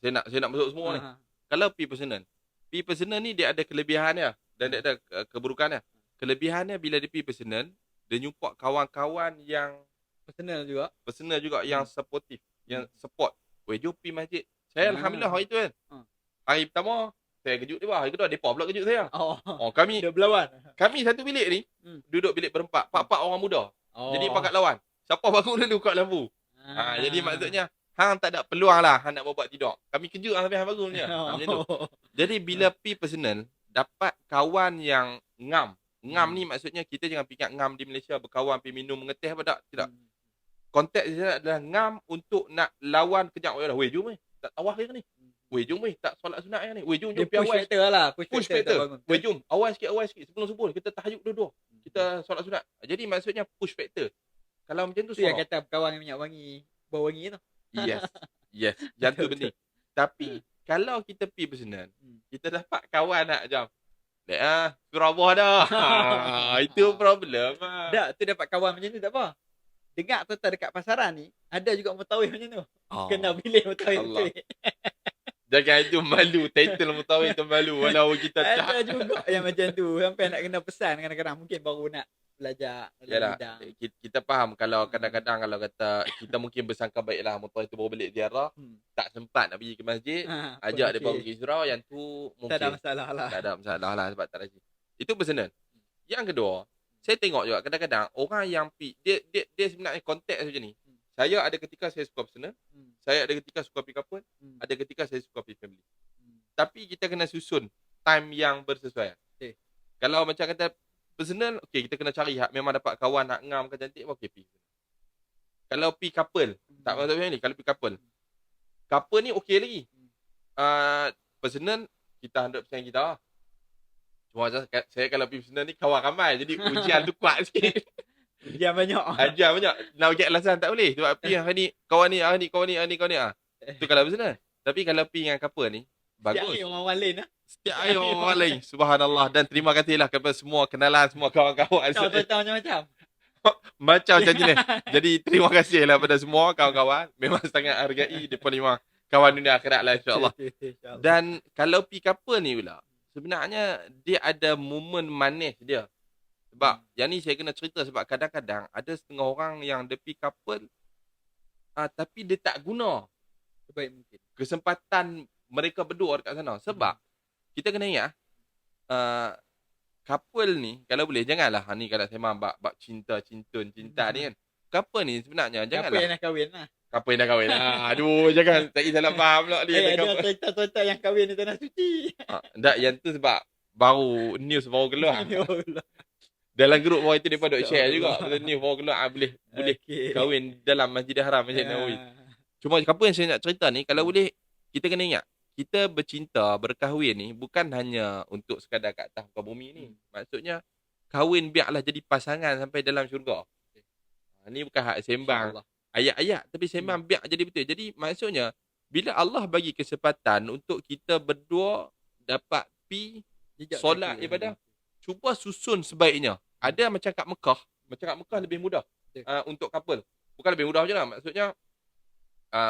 Saya nak masuk semua ni. Kalau pi personal ni dia ada kelebihan dia dan dia ada keburukan dia. Kelebihannya bila dia pi personal, dia jumpa kawan-kawan yang personal juga yang supportive, yang support. Weh, jom pergi masjid. Saya alhamdulillah hari tu kan. Hari pertama saya kejut dia, hari kedua depa pula kejut saya. Kami dah berlawan. Kami satu bilik ni, duduk bilik berempat, empat orang muda. Jadi pakat lawan. Siapa bangun dulu kat lampu. Jadi maksudnya hang tak ada peluang lah hang nak buat tidur. Kami kejut sampai hang bangun je. Macam tu. Jadi bila pi personal, dapat kawan yang ngam. Ngam ni maksudnya kita jangan fikir ngam di Malaysia berkawan pergi minum mengeteh apa tak. Tidak. Konteks dia adalah ngam untuk nak lawan kejap. Weh jom weh. Tak tawaf ke ni? Weh jom weh. Tak solat sunat ke ni? Weh jom pergi awal. Push factor. Weh jom awal sikit sebelum subuh kita tahajud dua-dua. Kita solat sunat. Jadi maksudnya push factor. Kalau macam tu yang kata berkawan yang minyak wangi, bau wangi tu. Yes. Yang tu penting. Tapi kalau kita pergi personal, kita dapat kawan nak jam. Surabaya dah. Itu problem lah. Tak, tu dapat kawan macam tu tak apa. Dengar tu dekat pasaran ni, ada juga mutawif macam tu. Kena pilih mutawif tu. Jangan itu malu. Title mutawif tu malu. Walau kita tak. Ada juga yang macam tu. Sampai nak kena pesan kadang-kadang. Mungkin baru nak belajar. Yalah, kita faham kalau kadang-kadang kalau kata kita mungkin bersangka baiklah mutawif tu baru balik ziarah, tak sempat nak pergi ke masjid, ajak dia baru pergi surau, yang tu mungkin tak ada masalah lah. Tak ada masalah lah sebab tak rajin. Itu personal. Yang kedua, saya tengok juga kadang-kadang orang yang dia sebenarnya konteks macam ni. Saya ada ketika saya suka personal, saya ada ketika suka pick up, ada ketika saya suka pick family. Tapi kita kena susun time yang bersesuaian. Okay. Kalau macam kata personal, okey kita kena cari hak memang dapat kawan hak ngam ke cantik, okey pi. Kalau pi couple, tak macam ni, kalau pi couple. Couple ni okey lagi. Personal kita 100% kita lah. Cuma saya kalau pi personal ni kawan ramai, jadi ujian tu kuat sikit. Ujian banyak. Ujian banyak. Nak bagi alasan tak boleh. Sebab pi hari ni kawan ni, hari ni kawan ni. Tu kalau personal. Tapi kalau pi dengan couple ni bagus. Setiap hari orang lain lah. Setiap hari orang lain. Subhanallah. Dan terima kasihlah kepada semua kenalan, semua kawan-kawan. Kau tahu macam-macam. Macam ni. Jadi terima kasihlah kepada semua kawan-kawan. Memang sangat hargai depan lima kawan dunia akhirat lah insyaAllah. Dan kalau pi couple ni pula, sebenarnya dia ada momen manis dia. Sebab yang ni saya kena cerita sebab kadang-kadang ada setengah orang yang dia pi couple tapi dia tak guna sebaik mungkin kesempatan mereka berdua dekat sana. Sebab kita kena ingat couple ni kalau boleh janganlah ni kalau saya bab cinta ni kan. Couple ni sebenarnya janganlah. Couple yang nak kahwin lah. Couple yang dah kahwin. Aduh jangan tak salah faham pula dia. Ada cerita-cerita yang kahwin di tanah suci. Tak yang tu sebab baru news baru keluar. Dalam grup orang itu mereka duk share juga. News baru keluar boleh kahwin dalam Masjidil Haram Masjid Nabawi. Cuma apa yang saya nak cerita ni kalau boleh kita kena ingat kita bercinta, berkahwin ni bukan hanya untuk sekadar kat atas muka bumi ni. Maksudnya, kahwin biarlah jadi pasangan sampai dalam syurga. Ni bukan hak sembang ayat-ayat, tapi sembang biar jadi betul. Jadi maksudnya, bila Allah bagi kesempatan untuk kita berdua dapat pi solat ibadah, cuba susun sebaiknya. Ada macam kat Mekah lebih mudah untuk couple. Bukan lebih mudah je lah, maksudnya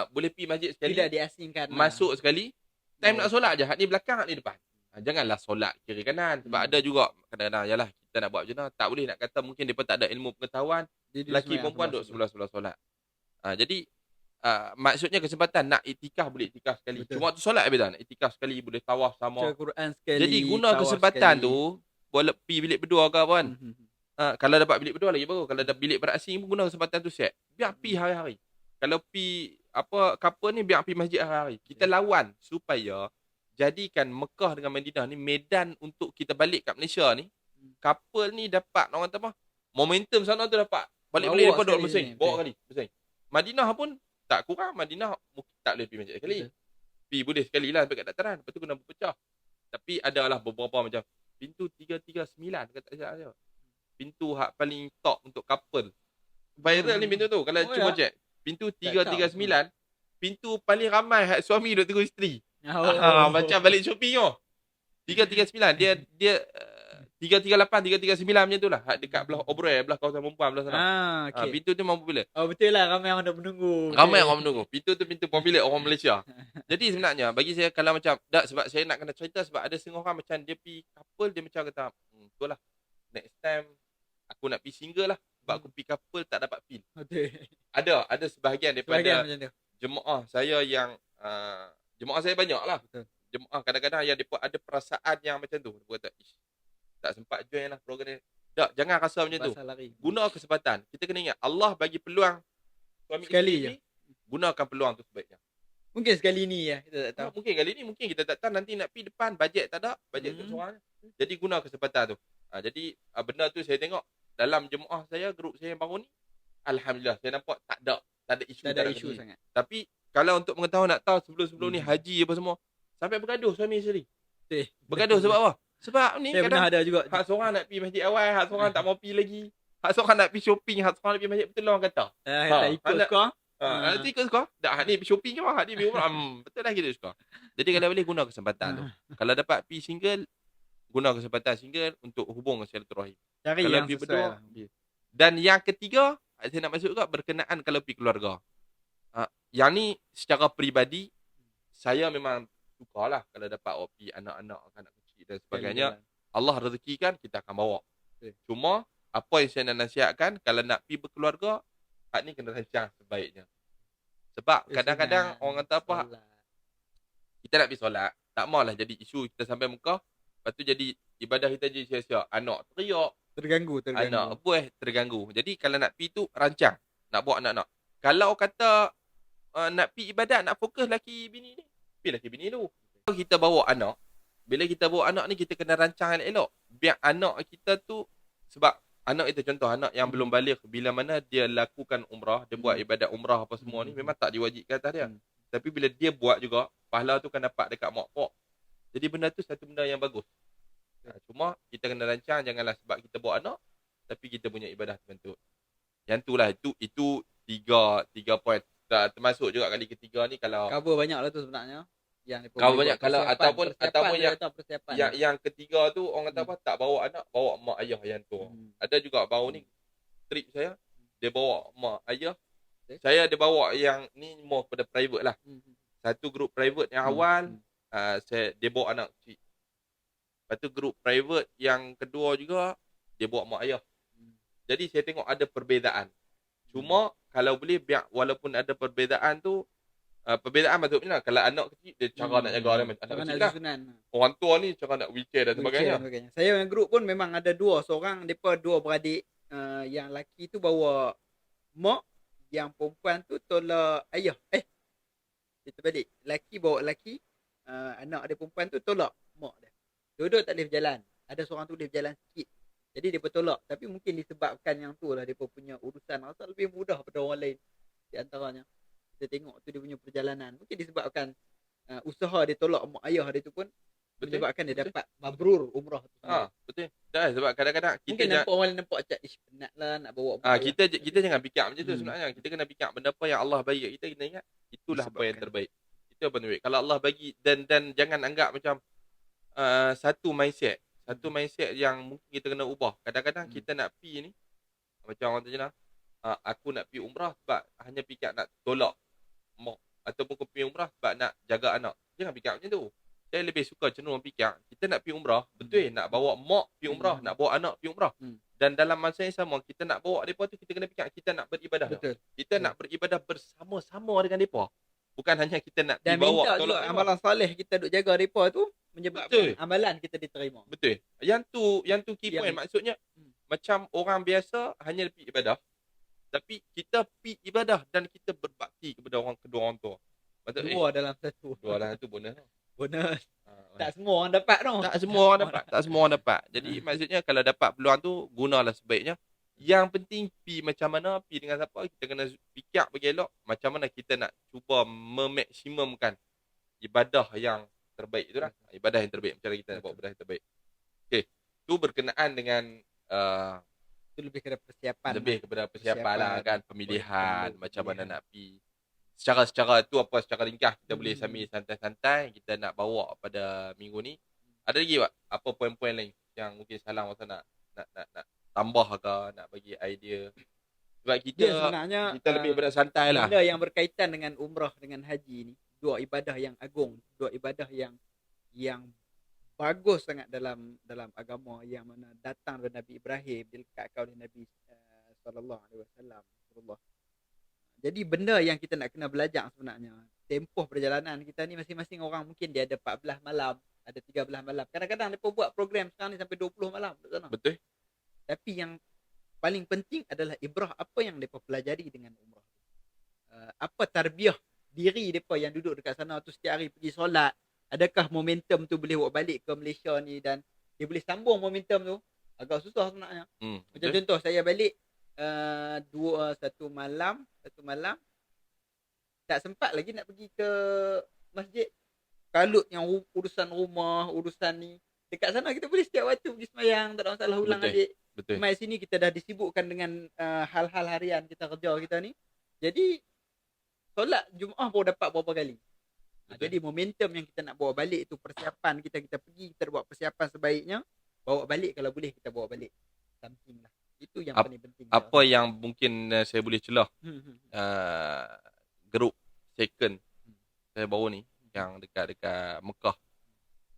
boleh pi masjid sekali, tidak diasingkan masuk sekali. Time nak solat je, hak ni belakang, hak ni depan. Janganlah solat kiri kanan. Sebab ada juga kadang-kadang, yalah kita nak buat macam mana. Tak boleh nak kata mungkin mereka tak ada ilmu pengetahuan. Lelaki perempuan duduk sebelah-sebelah solat. Jadi, maksudnya kesempatan nak iktikaf boleh iktikaf sekali. Betul. Cuma tu solat beza. Nak iktikaf sekali, boleh tawaf sama. Quran sekali. Jadi guna kesempatan sekali. Tu, boleh pergi bilik berdua ke apa kan. Kalau dapat bilik berdua lagi bagus. Kalau ada bilik berasing pun guna kesempatan tu set. Biar pergi hari-hari. Kalau pergi couple ni biar pergi masjid hari-hari. Kita lawan supaya jadikan Mekah dengan Madinah ni medan untuk kita balik kat Malaysia ni. Couple ni dapat orang kata apa? Momentum sana tu dapat. Balik-balik depa duduk mesin. Bawa kali mesin. Madinah pun tak kurang. Madinah tak boleh pergi masjid sekali. Pergi boleh sekali lah sampai kat dataran. Lepas tu kena berpecah. Tapi adalah beberapa macam pintu 339 kata saya. Pintu hak paling top untuk couple. Viral ni pintu tu. Kalau cuba check. Pintu 339, pintu paling ramai hak suami duk tunggu isteri. Macam balik shopping tu. 339 dia 338, 339 macam tu lah. Hak dekat belah Oberoi, belah kawasan perempuan belah sana. Okay. Pintu tu memang popular. Betul lah, ramai orang nak menunggu. Ramai orang menunggu. Pintu tu pintu popular orang Malaysia. Jadi sebenarnya bagi saya kalau macam sebab saya nak kena cerita sebab ada setengah orang macam dia pergi couple dia macam kata, betul lah. Next time aku nak pergi single lah. Sebab aku pergi couple tak dapat feel. Betul. Ada sebahagian daripada jemaah saya yang jemaah saya banyak lah. Betul. Jemaah kadang-kadang yang mereka ada perasaan yang macam tu. Mereka kata, tak sempat join lah program ni. Tak, jangan rasa macam tu. Guna kesempatan. Kita kena ingat, Allah bagi peluang suami sekali je. Gunakan peluang tu sebaiknya. Mungkin sekali ni ya, kita tak tahu. Mungkin kali ni, mungkin kita tak tahu. Nanti nak pergi depan, bajet tak ada. Bajet tu seorang. Jadi guna kesempatan tu. Jadi benda tu saya tengok dalam jemaah saya, grup saya yang baru ni, alhamdulillah saya nampak tak ada isu sangat. Tapi kalau untuk mengetahui nak tahu sebelum ni haji apa semua, sampai bergaduh suami isteri. Bergaduh sebab apa? Sebab ni kadang ada juga. Hak seorang nak pergi masjid awal, hak seorang tak mau pergi lagi. Hak seorang nak pergi shopping, hak seorang nak pergi masjid, betul lah orang kata. Tak ikut suka. Nanti ikut suka. Tak, hak ni pergi shopping ke apa? Hak ni pergi umrah. Betul lah kita suka. Jadi kalau boleh guna kesempatan tu. Kalau dapat pergi single, guna kesempatan single untuk hubung silaturahim. Cari kalau yang sesuai berdua, Dan yang ketiga, saya nak masuk juga berkenaan kalau pergi keluarga. Yang ni secara peribadi, saya memang sukalah kalau dapat pergi anak-anak, anak kecil dan sebagainya. Allah rezekikan, kita akan bawa. Cuma, apa yang saya nak nasihatkan, kalau nak pergi berkeluarga, hak ni kena rancang sebaiknya. Sebab kadang-kadang orang kata apa, kita nak pergi solat, tak maulah jadi isu kita sampai Mekah, lepas tu jadi ibadah kita jadi sia-sia. Anak teriak, terganggu. Anak buah terganggu. Jadi kalau nak pergi tu rancang, nak bawa anak-anak. Kalau kata nak pergi ibadat, nak fokus laki bini ni, pergi laki bini dulu. Kalau kita bawa anak, bila kita bawa anak ni, kita kena rancang elok-elok. Biar anak kita tu, sebab anak itu contoh, anak yang belum balik, bila mana dia lakukan umrah, dia buat ibadat umrah apa semua ni, memang tak diwajibkan atas dia. Tapi bila dia buat juga, pahala tu kan dapat dekat mak pak. Jadi benda tu satu benda yang bagus. Cuma kita kena rancang, janganlah sebab kita bawa anak, tapi kita punya ibadah terbentuk. Yang tu lah, itu tiga poin. Termasuk juga kali ketiga ni, kalau cover banyak lah tu sebenarnya. Yang cover banyak, kalau ataupun persiapan yang ketiga tu orang kata apa, tak bawa anak, bawa mak ayah yang tu. Ada juga baru ni trip saya, dia bawa mak ayah. Saya dia bawa yang ni more pada private lah. Satu grup private yang awal, dia bawa anak kecil. Lepas tu grup private yang kedua juga, dia bawa mak ayah. Jadi saya tengok ada perbezaan. Cuma kalau boleh, biar walaupun ada perbezaan tu, perbezaan maksudnya kalau anak kecil, dia cara nak jaga dia, anak kecil lah. Orang tua ni cara nak wheelchair dan sebagainya. Saya yang grup pun memang ada dua. Seorang, mereka dua beradik. Yang lelaki tu bawa mak, yang perempuan tu tolak ayah. Dia terbalik. Lelaki bawa lelaki, anak dia perempuan tu tolak mak dia. Dua-dua tak boleh berjalan. Ada seorang tu boleh berjalan sikit. Jadi dia bertolak. Tapi mungkin disebabkan yang tu lah, dia punya urusan rasa lebih mudah pada orang lain. Di antaranya, kita tengok tu dia punya perjalanan. Mungkin disebabkan usaha dia tolak mak ayah dia tu pun menyebabkan dia dapat mabrur umrah tu. Betul. Dah, sebab kadang-kadang kita mungkin nampak orang nampak macam penat lah nak bawa mak kita jangan fikir macam tu sebenarnya. Kita kena fikir benda apa yang Allah bagi kat kita, kita ingat itulah apa yang terbaik. Itu apa terbaik. Kalau Allah bagi, dan jangan anggap macam satu mindset yang mungkin kita kena ubah. Kadang-kadang kita nak pi ni, macam orang tanya, aku nak pi umrah sebab hanya fikir nak tolak mak, ataupun aku pi umrah sebab nak jaga anak. Jangan fikir macam tu. Saya lebih suka cenderung fikir, kita nak pi umrah, betul nak bawa mak pi umrah, nak bawa anak pi umrah. Dan dalam masa yang sama, kita nak bawa mereka tu, kita kena fikir kita nak beribadah. Kita nak beribadah bersama-sama dengan mereka. Bukan hanya kita nak dan dibawa minta juga amalan soleh kita duk jaga mereka tu menyebabkan amalan kita diterima. Betul. Yang tu key point. Maksudnya macam orang biasa hanya pergi ibadah, tapi kita pergi ibadah dan kita berbakti kepada kedua orang tua. Dua dalam satu bonus. Tak semua orang dapat tau. Tak semua orang dapat. Jadi maksudnya kalau dapat peluang tu, gunalah sebaiknya. Yang penting pi macam mana, pi dengan siapa, kita kena fikir bagi elok macam mana kita nak cuba memaksimumkan ibadah yang terbaik itulah. Ibadah yang terbaik, macam mana kita nak buat ibadah yang terbaik. Okey, tu berkenaan dengan itu lebih kepada persiapan lah kan, pemilihan macam mana nak pi. Secara tu apa, secara ringkas kita boleh sambil santai-santai kita nak bawa pada minggu ni. Ada lagi apa poin-poin lain yang mungkin Salam rasa nak tambah ke, nak bagi idea? Sebab kita sebenarnya kita lebih santai lah. Benda yang berkaitan dengan umrah dengan haji ni, dua ibadah yang agung, dua ibadah yang bagus sangat dalam agama, yang mana datang dari Nabi Ibrahim, dilekatkan oleh Nabi sallallahu alaihi wasallam. Jadi benda yang kita nak kena belajar sebenarnya, tempoh perjalanan kita ni, masing-masing orang mungkin dia ada 14 malam, ada 13 malam. Kadang-kadang mereka buat program sekarang ni sampai 20 malam kat sana. Betul. Tapi yang paling penting adalah ibrah apa yang mereka pelajari dengan umrah. Apa tarbiyah diri mereka yang duduk dekat sana tu setiap hari pergi solat. Adakah momentum tu boleh bawa balik ke Malaysia ni dan dia boleh sambung momentum tu? Agak susah sebenarnya. Macam contoh saya balik satu malam tak sempat lagi nak pergi ke masjid. Kalut yang urusan rumah, urusan ni. Dekat sana kita boleh setiap waktu pergi sembahyang, tak ada masalah, ulang adik. Mai sini kita dah disibukkan dengan hal-hal harian kita, kerja kita ni. Jadi solat Jumaat baru dapat berapa kali. Jadi momentum yang kita nak bawa balik tu, persiapan kita pergi, kita buat persiapan sebaiknya, bawa balik, kalau boleh kita bawa balik something lah. Itu yang paling penting. Apa yang mungkin saya boleh celah grup second saya baru ni, yang dekat Mekah,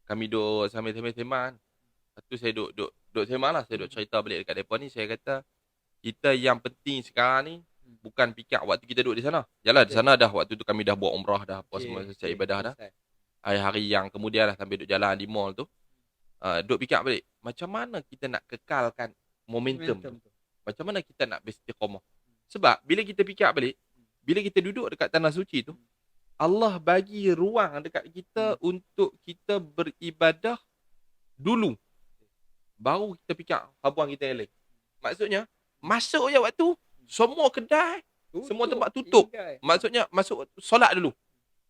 kami duduk sambil sembang. Lepas tu saya duduk sembang lah. Saya duduk cerita balik dekat mereka ni. Saya kata, kita yang penting sekarang ni bukan fikir waktu kita duduk di sana. Yalah, di sana dah waktu tu kami dah buat umrah dah, apa semua selesai ibadah dah. Hari-hari yang kemudian lah sambil duduk jalan di mall tu, duduk fikir balik, macam mana kita nak kekalkan momentum tu. Macam mana kita nak beristiqamah. Sebab bila kita fikir balik, bila kita duduk dekat tanah suci tu, Allah bagi ruang dekat kita untuk kita beribadah dulu. Baru kita fikir habuan kita yang lain. Maksudnya, masuk je waktu, semua kedai, semua tempat tutup. Maksudnya, masuk solat dulu.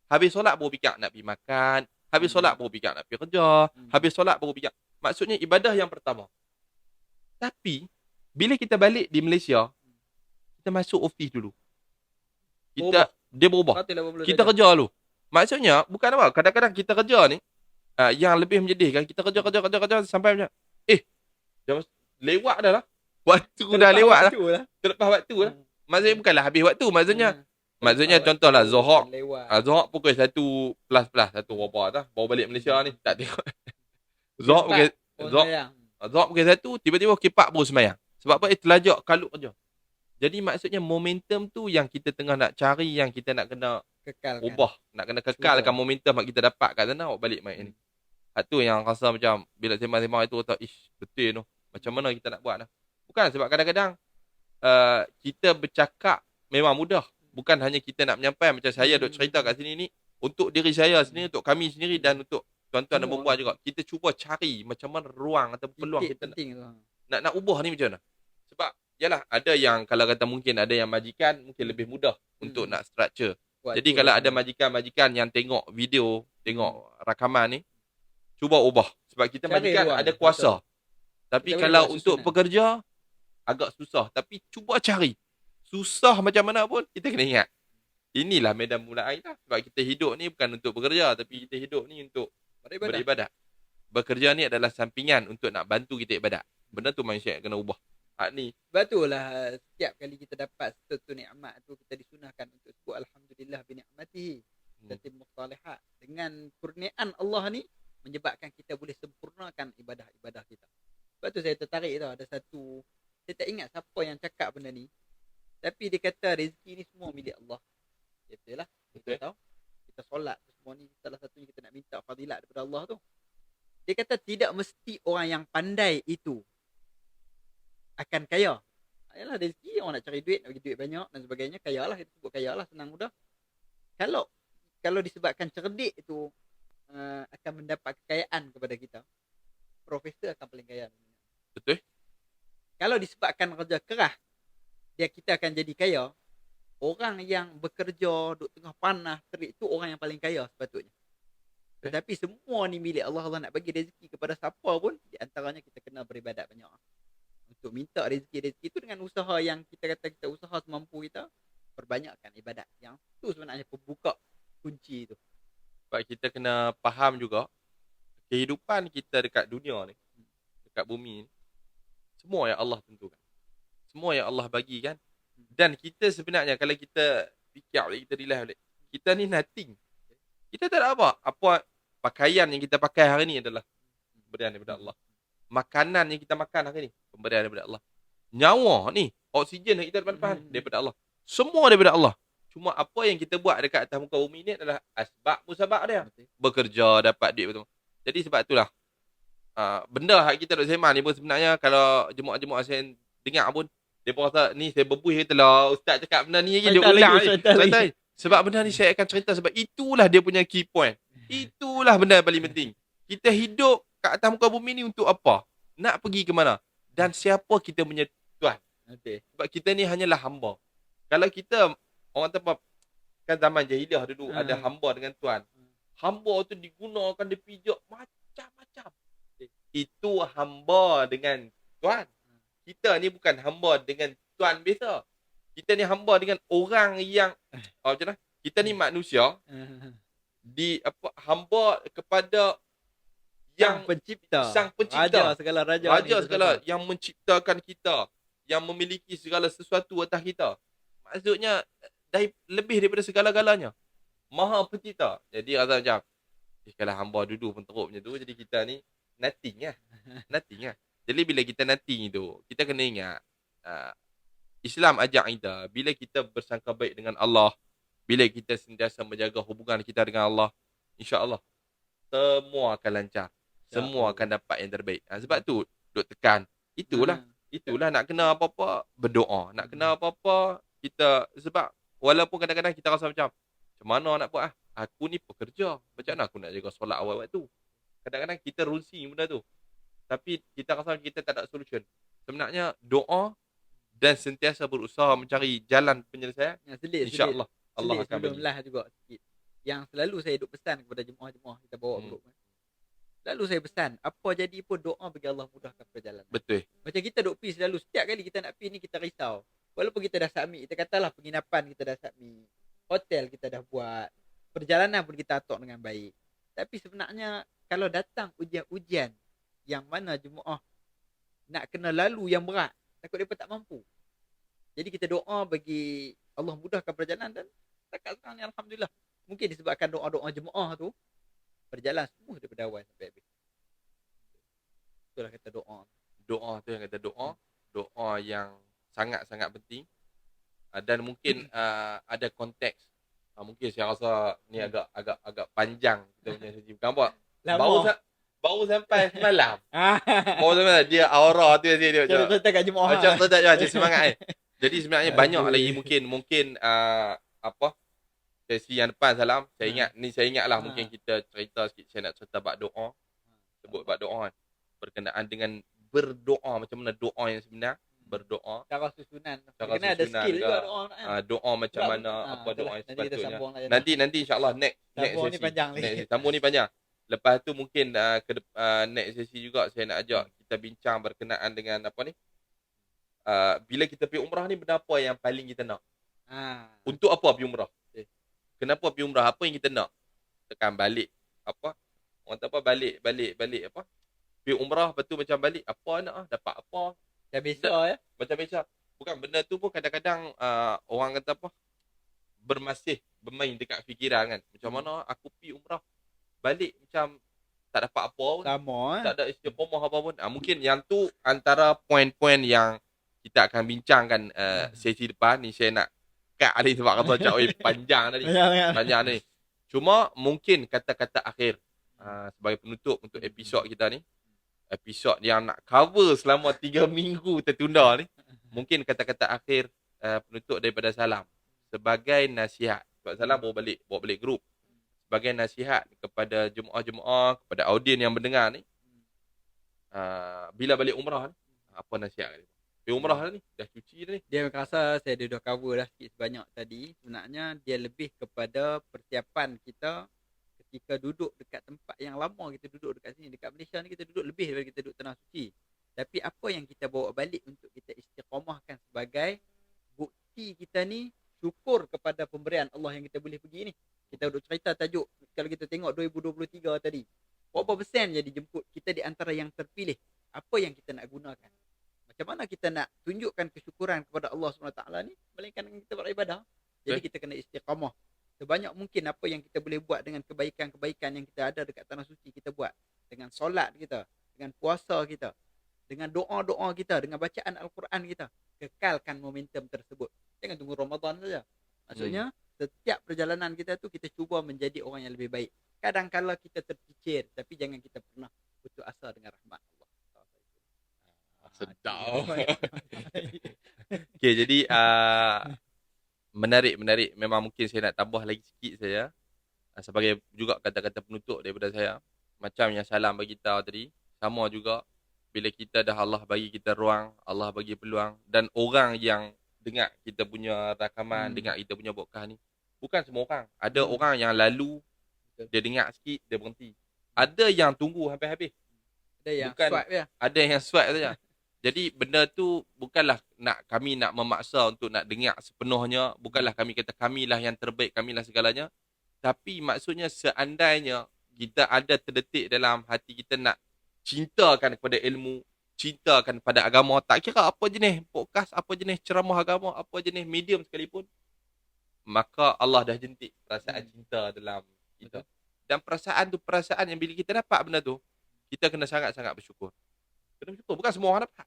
Habis solat baru fikir nak pergi makan. Habis solat baru fikir nak pergi kerja. Habis solat baru fikir. Maksudnya, ibadah yang pertama. Tapi, bila kita balik di Malaysia, kita masuk office dulu. Dia berubah. Kita kerja dulu. Maksudnya, bukan apa. Kadang-kadang kita kerja ni, yang lebih menyedihkan, kita kerja sampai macam, lewat dah lah. Waktu dah lewat lah. Terlepas waktu lah. Maksudnya bukanlah habis waktu. Maksudnya contohlah Zohor. Zohor pukul 1 plus 1 berapa dah. Baru balik Malaysia ni. Tak tengok. Zohor pukul 1. Tiba-tiba kipak baru semayang. Sebab apa? Terlajak kaluk kerja. Jadi maksudnya momentum tu yang kita tengah nak cari, yang kita nak kena ubah, nak kena kekalkan momentum yang kita dapat kat sana, balik main ni. Itu yang rasa macam bila sembang-sembang itu kata, betul tu. Macam mana kita nak buat dah. Bukan sebab kadang-kadang kita bercakap memang mudah. Bukan hanya kita nak menyampaikan macam saya duk cerita kat sini ni untuk diri saya sendiri, untuk kami sendiri dan untuk tuan-tuan dan perempuan juga. Kita cuba cari macam mana ruang atau peluang kita nak ubah ni macam mana. Sebab yalah, ada yang kalau kata mungkin ada yang majikan mungkin lebih mudah untuk nak structure. Jadi kalau ada majikan-majikan yang tengok video, tengok rakaman ni, cuba ubah. Sebab kita majikan ada kuasa. Tapi kita kalau untuk pekerja, agak susah. Tapi cuba cari. Susah macam mana pun, kita kena ingat. Inilah medan mulai lah. Sebab kita hidup ni bukan untuk bekerja, tapi kita hidup ni untuk beribadat. Bekerja ni adalah sampingan untuk nak bantu kita ibadat. Benda tu manusia yang kena ubah. Ni. Betul lah. Setiap kali kita dapat satu nikmat tu, kita disunahkan untuk sebut Alhamdulillah binikmatihi. Tatimmu salihat. Dengan kurniaan Allah ni, menyebabkan kita boleh sempurnakan ibadah-ibadah kita. Sebab tu saya tertarik tau. Ada satu, saya tak ingat siapa yang cakap benda ni. Tapi dia kata rezeki ni semua milik Allah. Ya, betul lah. Kita tahu. Kita solat semua ni, salah satunya kita nak minta fadilat daripada Allah tu. Dia kata tidak mesti orang yang pandai itu akan kaya. Ayalah rezeki, orang nak cari duit, nak bagi duit banyak dan sebagainya. Kaya lah, kita sebut kaya lah, senang mudah. Kalau disebabkan cerdik itu akan mendapat kekayaan kepada kita, profesor akan paling kaya. Betul. Kalau disebabkan kerja keras, kita akan jadi kaya. Orang yang bekerja duduk tengah panas terik tu orang yang paling kaya sepatutnya. Tetapi semua ni milik Allah. Allah nak bagi rezeki kepada siapa pun, di antaranya kita kena beribadat banyak. Untuk minta rezeki itu dengan usaha yang kita kata kita usaha semampu kita, perbanyakkan ibadat. Yang tu sebenarnya pembuka kunci tu. Sebab kita kena faham juga kehidupan kita dekat dunia ni, dekat bumi ni, semua yang Allah tentukan. Semua yang Allah bagi kan. Dan kita sebenarnya kalau kita fikir balik, kita realize balik, kita ni nothing. Kita tak ada apa. Apa pakaian yang kita pakai hari ni adalah pemberian daripada Allah. Makanan yang kita makan hari ni, pemberian daripada Allah. Nyawa ni, oksigen yang kita depan-depan daripada Allah. Semua daripada Allah. Cuma apa yang kita buat dekat atas muka bumi ni adalah asbab musabab dia. Bekerja, dapat duit betul. Jadi sebab itulah benda hak kita duk sembang ni pun sebenarnya kalau jemaah-jemaah saya dengar pun, dia pun rasa ni saya berbuih telah ustaz cakap benda ni lagi dia ulang ni. Sebab benda ni saya akan cerita sebab itulah dia punya key point. Itulah benda yang paling penting. Kita hidup kat atas muka bumi ni untuk apa? Nak pergi ke mana? Dan siapa kita punya Tuhan? Sebab kita ni hanyalah hamba. Kalau kita, orang tempat, kan zaman jahiliah dulu ada hamba dengan Tuhan. Hamba tu digunakan, dipijak macam-macam. Itu hamba dengan Tuhan. Kita ni bukan hamba dengan Tuhan biasa. Kita ni hamba dengan orang yang macam mana? Kita ni manusia hamba kepada yang Sang Pencipta. Raja segala yang menciptakan kita, yang memiliki segala sesuatu atas kita. Maksudnya lebih daripada segala-galanya. Maha Pencipta. Jadi rasa macam kalau hamba duduk pun teruk macam tu, jadi kita ni nothing lah. Nothing lah. Jadi bila kita nothing tu, kita kena ingat Islam ajak kita, bila kita bersangka baik dengan Allah, bila kita sentiasa menjaga hubungan kita dengan Allah, insya-Allah semua akan lancar. Semua akan dapat yang terbaik. Sebab tu duk tekan. Itulah nak kena apa-apa berdoa. Nak kena apa-apa kita, sebab walaupun kadang-kadang kita rasa macam Macam mana nak buat? Aku ni pekerja. Macam mana aku nak jaga solat awal waktu? Kadang-kadang kita runsing benda tu. Tapi kita rasa kita tak ada solution. Sebenarnya doa dan sentiasa berusaha mencari jalan penyelesaian. InsyaAllah Allah akan bagi. Lah juga sikit. Yang selalu saya duk pesan kepada jemaah-jemaah kita bawa grup. Selalu saya pesan, apa jadi pun doa bagi Allah mudahkan perjalanan. Betul. Macam kita duk pergi selalu, setiap kali kita nak pergi ni kita risau. Walaupun kita dah submit, kita katalah penginapan kita dah submit, hotel kita dah buat, perjalanan pun kita atur dengan baik. Tapi sebenarnya kalau datang ujian-ujian yang mana jemaah nak kena lalu yang berat, takut mereka tak mampu. Jadi kita doa bagi Allah mudahkan perjalanan dan setakat sekarang ni alhamdulillah. Mungkin disebabkan doa-doa jemaah tu berjalan semua daripada awal sampai habis. Itulah kata doa. Doa tu yang kata doa. Doa yang sangat-sangat penting. Dan mungkin ada konteks. Mungkin saya rasa ni agak panjang kita punya sesi. Bukan apa? Baru sampai semalam. Baru sampai dia aura tu dia macam kat jemaah. Macam tu tak macam semangat Jadi sebenarnya banyak lagi mungkin sesi yang depan salam. Saya ingat lah mungkin kita cerita sikit. Saya nak cerita bab doa. Sebut bab doa kan. Berkenaan dengan berdoa. Macam mana doa yang sebenar. Berdoa. Cara susunan. Kena ada skill juga doa. Doa macam mana. Apa doa yang sepatutnya. Nanti insyaAllah next sesi. Sambung ni panjang. Lepas tu mungkin next sesi juga saya nak ajak kita bincang berkenaan dengan apa ni. Bila kita pergi umrah ni, benda apa yang paling kita nak? Untuk apa pergi umrah? Kenapa pergi umrah? Apa yang kita nak? Tekan balik. Apa? Orang kata apa? Balik apa? Pergi umrah, lepas tu macam balik. Apa nak? Dapat apa? Macam biasa ya? Macam biasa. Bukan, benda tu pun kadang-kadang orang kata apa? Bermain dekat fikiran kan. Macam mana aku pergi umrah, balik macam tak dapat apa pun. Sama tak ada istiqamah apa pun. Mungkin yang tu antara poin-poin yang kita akan bincangkan sesi depan ni. Saya nak kat ni sebab kata macam panjang tadi. Panjang ni. Cuma mungkin kata-kata akhir sebagai penutup untuk episod kita ni. Episod yang nak cover selama 3 minggu tertunda ni. Mungkin kata-kata akhir penutup daripada Salam. Sebagai nasihat. Sebab Salam bawa balik grup. Sebagai nasihat kepada jemaah-jemaah, kepada audien yang mendengar ni. Bila balik umrah ni, apa nasihat dia? Umrah ni dah cuci dah ni. Dia rasa saya dah cover dah sikit sebanyak tadi. Sebenarnya dia lebih kepada persiapan kita ketika duduk dekat tempat yang lama kita duduk dekat sini. Dekat Malaysia ni kita duduk lebih daripada kita duduk tanah suci. Tapi apa yang kita bawa balik untuk kita istiqamahkan sebagai bukti kita ni syukur kepada pemberian Allah yang kita boleh pergi ni. Kita duduk cerita tajuk, kalau kita tengok 2023 tadi, berapa persen jadi jemput kita di antara yang terpilih. Apa yang kita nak gunakan? Macam mana kita nak tunjukkan kesyukuran kepada Allah SWT ni, melainkan dengan kita beribadah. Jadi kita kena istiqamah. Sebanyak mungkin apa yang kita boleh buat dengan kebaikan-kebaikan yang kita ada dekat tanah suci, kita buat. Dengan solat kita, dengan puasa kita, dengan doa-doa kita, dengan bacaan Al-Quran kita. Kekalkan momentum tersebut. Jangan tunggu Ramadan saja. Maksudnya, setiap perjalanan kita tu kita cuba menjadi orang yang lebih baik. Kadang-kadang kita tercicir, tapi jangan kita pernah putus asa dengan rahmat Allah. Sedap. Okay, jadi menarik. Memang mungkin saya nak tambah lagi sikit saja. Sebagai juga kata-kata penutup daripada saya. Macam yang Salam bagi tahu tadi. Sama juga. Bila kita dah Allah bagi kita ruang, Allah bagi peluang. Dan orang yang dengar kita punya rakaman, dengar kita punya podcast ni. Bukan semua orang. Ada orang yang lalu, dia dengar sikit, dia berhenti. Ada yang tunggu sampai habis. Ada yang swipe je. Ada yang swipe saja. Jadi benda tu bukanlah kami nak memaksa untuk nak dengar sepenuhnya. Bukanlah kami kata kamilah yang terbaik, kamilah segalanya. Tapi maksudnya seandainya kita ada terdetik dalam hati kita nak cintakan kepada ilmu, cintakan pada agama. Tak kira apa jenis podcast, apa jenis ceramah agama, apa jenis medium sekalipun. Maka Allah dah jentik perasaan cinta dalam kita. Dan perasaan tu perasaan yang bila kita dapat benda tu, kita kena sangat-sangat bersyukur. Kena bersyukur. Bukan semua orang dapat.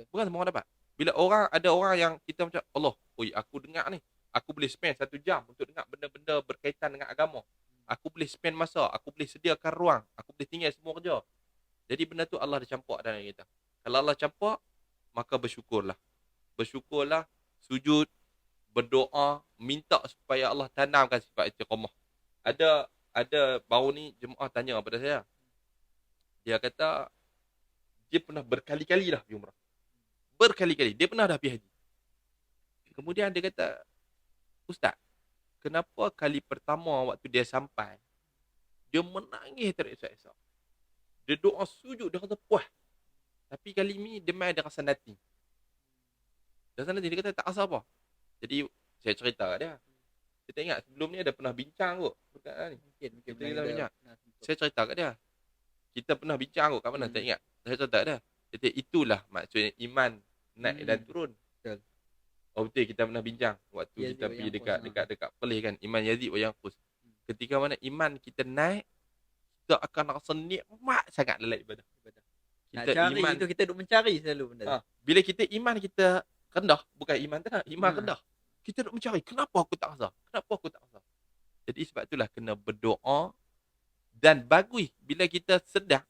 Bukan semua orang dapat. Bila ada orang yang kita macam, Allah, aku dengar ni. Aku boleh spend 1 jam untuk dengar benda-benda berkaitan dengan agama. Aku boleh spend masa. Aku boleh sediakan ruang. Aku boleh tinggal semua kerja. Jadi benda tu Allah dah campak dalam kita. Kalau Allah campak, maka bersyukurlah. Bersyukurlah, sujud, berdoa, minta supaya Allah tanamkan sifat istiqamah. Ada baru ni jemaah tanya kepada saya. Dia kata dia pernah berkali-kali dah pergi umrah. Berkali-kali. Dia pernah dah pergi haji. Kemudian dia kata, Ustaz, kenapa kali pertama waktu dia sampai, dia menangis terisak-isak. Dia doa sujud, dia kata puas. Tapi kali ni dia main, dia rasa nothing. Dia rasa nothing, dia kata tak rasa apa. Jadi saya cerita kat dia. Dia tak ingat sebelum ni ada pernah bincang kot. Mungkin Kita bincang. Saya cerita kat dia. Kita pernah bincang kot kat mana, tak ingat. Saya cerita kat dia. Dia kata itulah maksudnya iman naik dan turun. Betul. Oh betul, kita pernah bincang waktu Yazid kita pergi dekat Perlis kan. Iman Yazid wa Yanqus. Ketika mana iman kita naik, kita akan rasa nikmat sangat dalam ibadah. Nak cari iman, itu kita duk mencari selalu benda. Bila kita iman kita rendah, bukan iman tak, iman rendah. Kita duk mencari, kenapa aku tak rasa? Kenapa aku tak rasa? Jadi sebab itulah kena berdoa dan bagus bila kita sedar,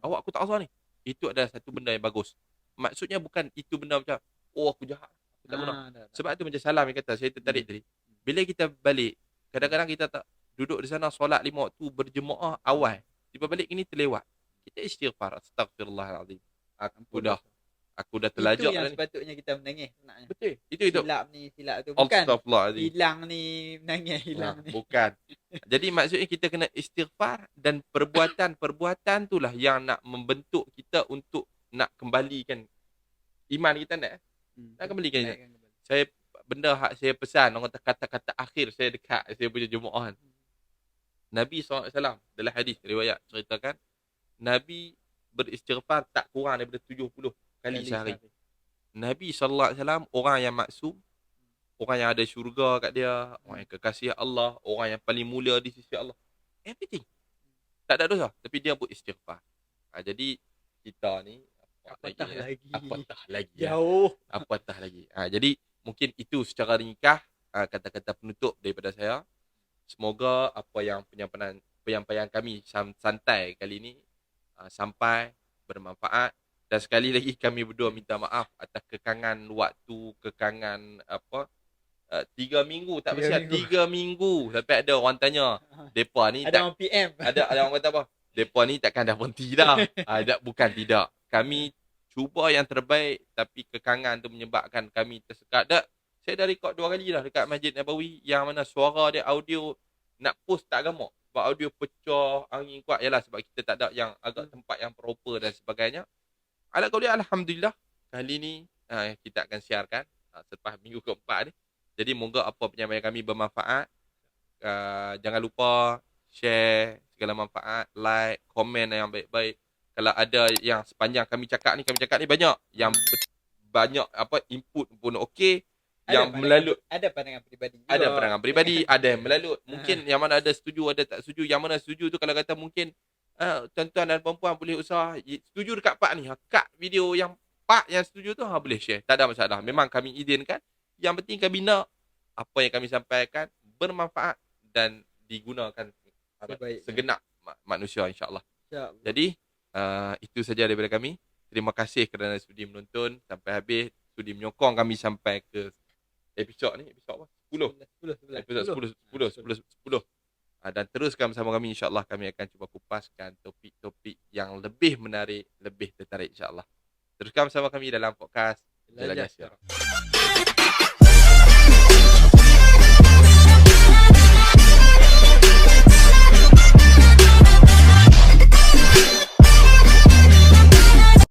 awak aku tak rasa ni. Itu adalah satu benda yang bagus. Maksudnya bukan itu benda macam, oh aku jahat. Aku tak guna. Sebab tu macam Salam yang kata, saya tertarik tadi. Bila kita balik, kadang-kadang kita tak duduk di sana solat 5 waktu berjemaah awal. Tiba balik ini terlewat. Kita istighfar, astagfirullahalazim. Aku dah terlajak. Itu yang sepatutnya kita menangis sebenarnya. Betul. Itu. Silap tu. Bukan hilang ni menangis, hilang ni. Bukan. Jadi maksudnya kita kena istighfar dan perbuatan itulah yang nak membentuk kita untuk nak kembalikan iman kita nak kembalikan. Benda hak saya pesan, orang kata kata-kata akhir saya dekat saya punya jemaah. Nabi SAW dalam hadis riwayat ceritakan Nabi beristighfar tak kurang daripada 70 kali sehari. Nabi SAW orang yang maksum, orang yang ada syurga kat dia, orang yang kekasih Allah, orang yang paling mulia di sisi Allah. Everything. Tak ada dosa, tapi dia beristighfar. Jadi kita ni apatah lagi. Jauh. Apatah lagi. Jadi mungkin itu secara ringkas kata-kata penutup daripada saya. Semoga apa yang penyampaian kami santai kali ini sampai bermanfaat. Dan sekali lagi kami berdua minta maaf atas kekangan waktu, kekangan 3 minggu, tak bersiap 3 minggu. Sampai ada orang tanya, depa ni ada orang PM. Ada orang kata apa? Depa ni takkan dah berhenti dah. Bukan tidak. Kami cuba yang terbaik, tapi kekangan tu menyebabkan kami tersekat. Saya dah rekod 2 kali dah dekat Masjid Nabawi yang mana suara dia audio nak post tak gamak. Sebab audio pecah, angin kuat. Yalah sebab kita tak ada yang agak tempat yang proper dan sebagainya. Alhamdulillah kali ni kita akan siarkan selepas minggu keempat ni. Jadi moga apa penyampaian kami bermanfaat. Jangan lupa share segala manfaat, like, komen yang baik-baik. Kalau ada yang sepanjang kami cakap ni banyak yang banyak input pun okey. Yang melalut ada pandangan peribadi juga. Ada pandangan peribadi, ada yang melalut. Mungkin yang mana ada setuju, ada tak setuju. Yang mana setuju tu kalau kata mungkin tuan-tuan dan perempuan boleh usaha setuju dekat part ni. Kat video yang part yang setuju tu boleh share. Tak ada masalah. Memang kami izinkan. Yang penting kami nak apa yang kami sampaikan bermanfaat dan digunakan segenap manusia insya-Allah. Jadi itu saja daripada kami. Terima kasih kerana sudi menonton sampai habis, sudi menyokong kami sampai ke episod ni, episod apa? 10. Episod 10. Dan teruskan bersama kami, insya-Allah kami akan cuba kupaskan topik-topik yang lebih menarik, lebih tertarik insya-Allah. Teruskan bersama kami dalam podcast Jelajah Siarah.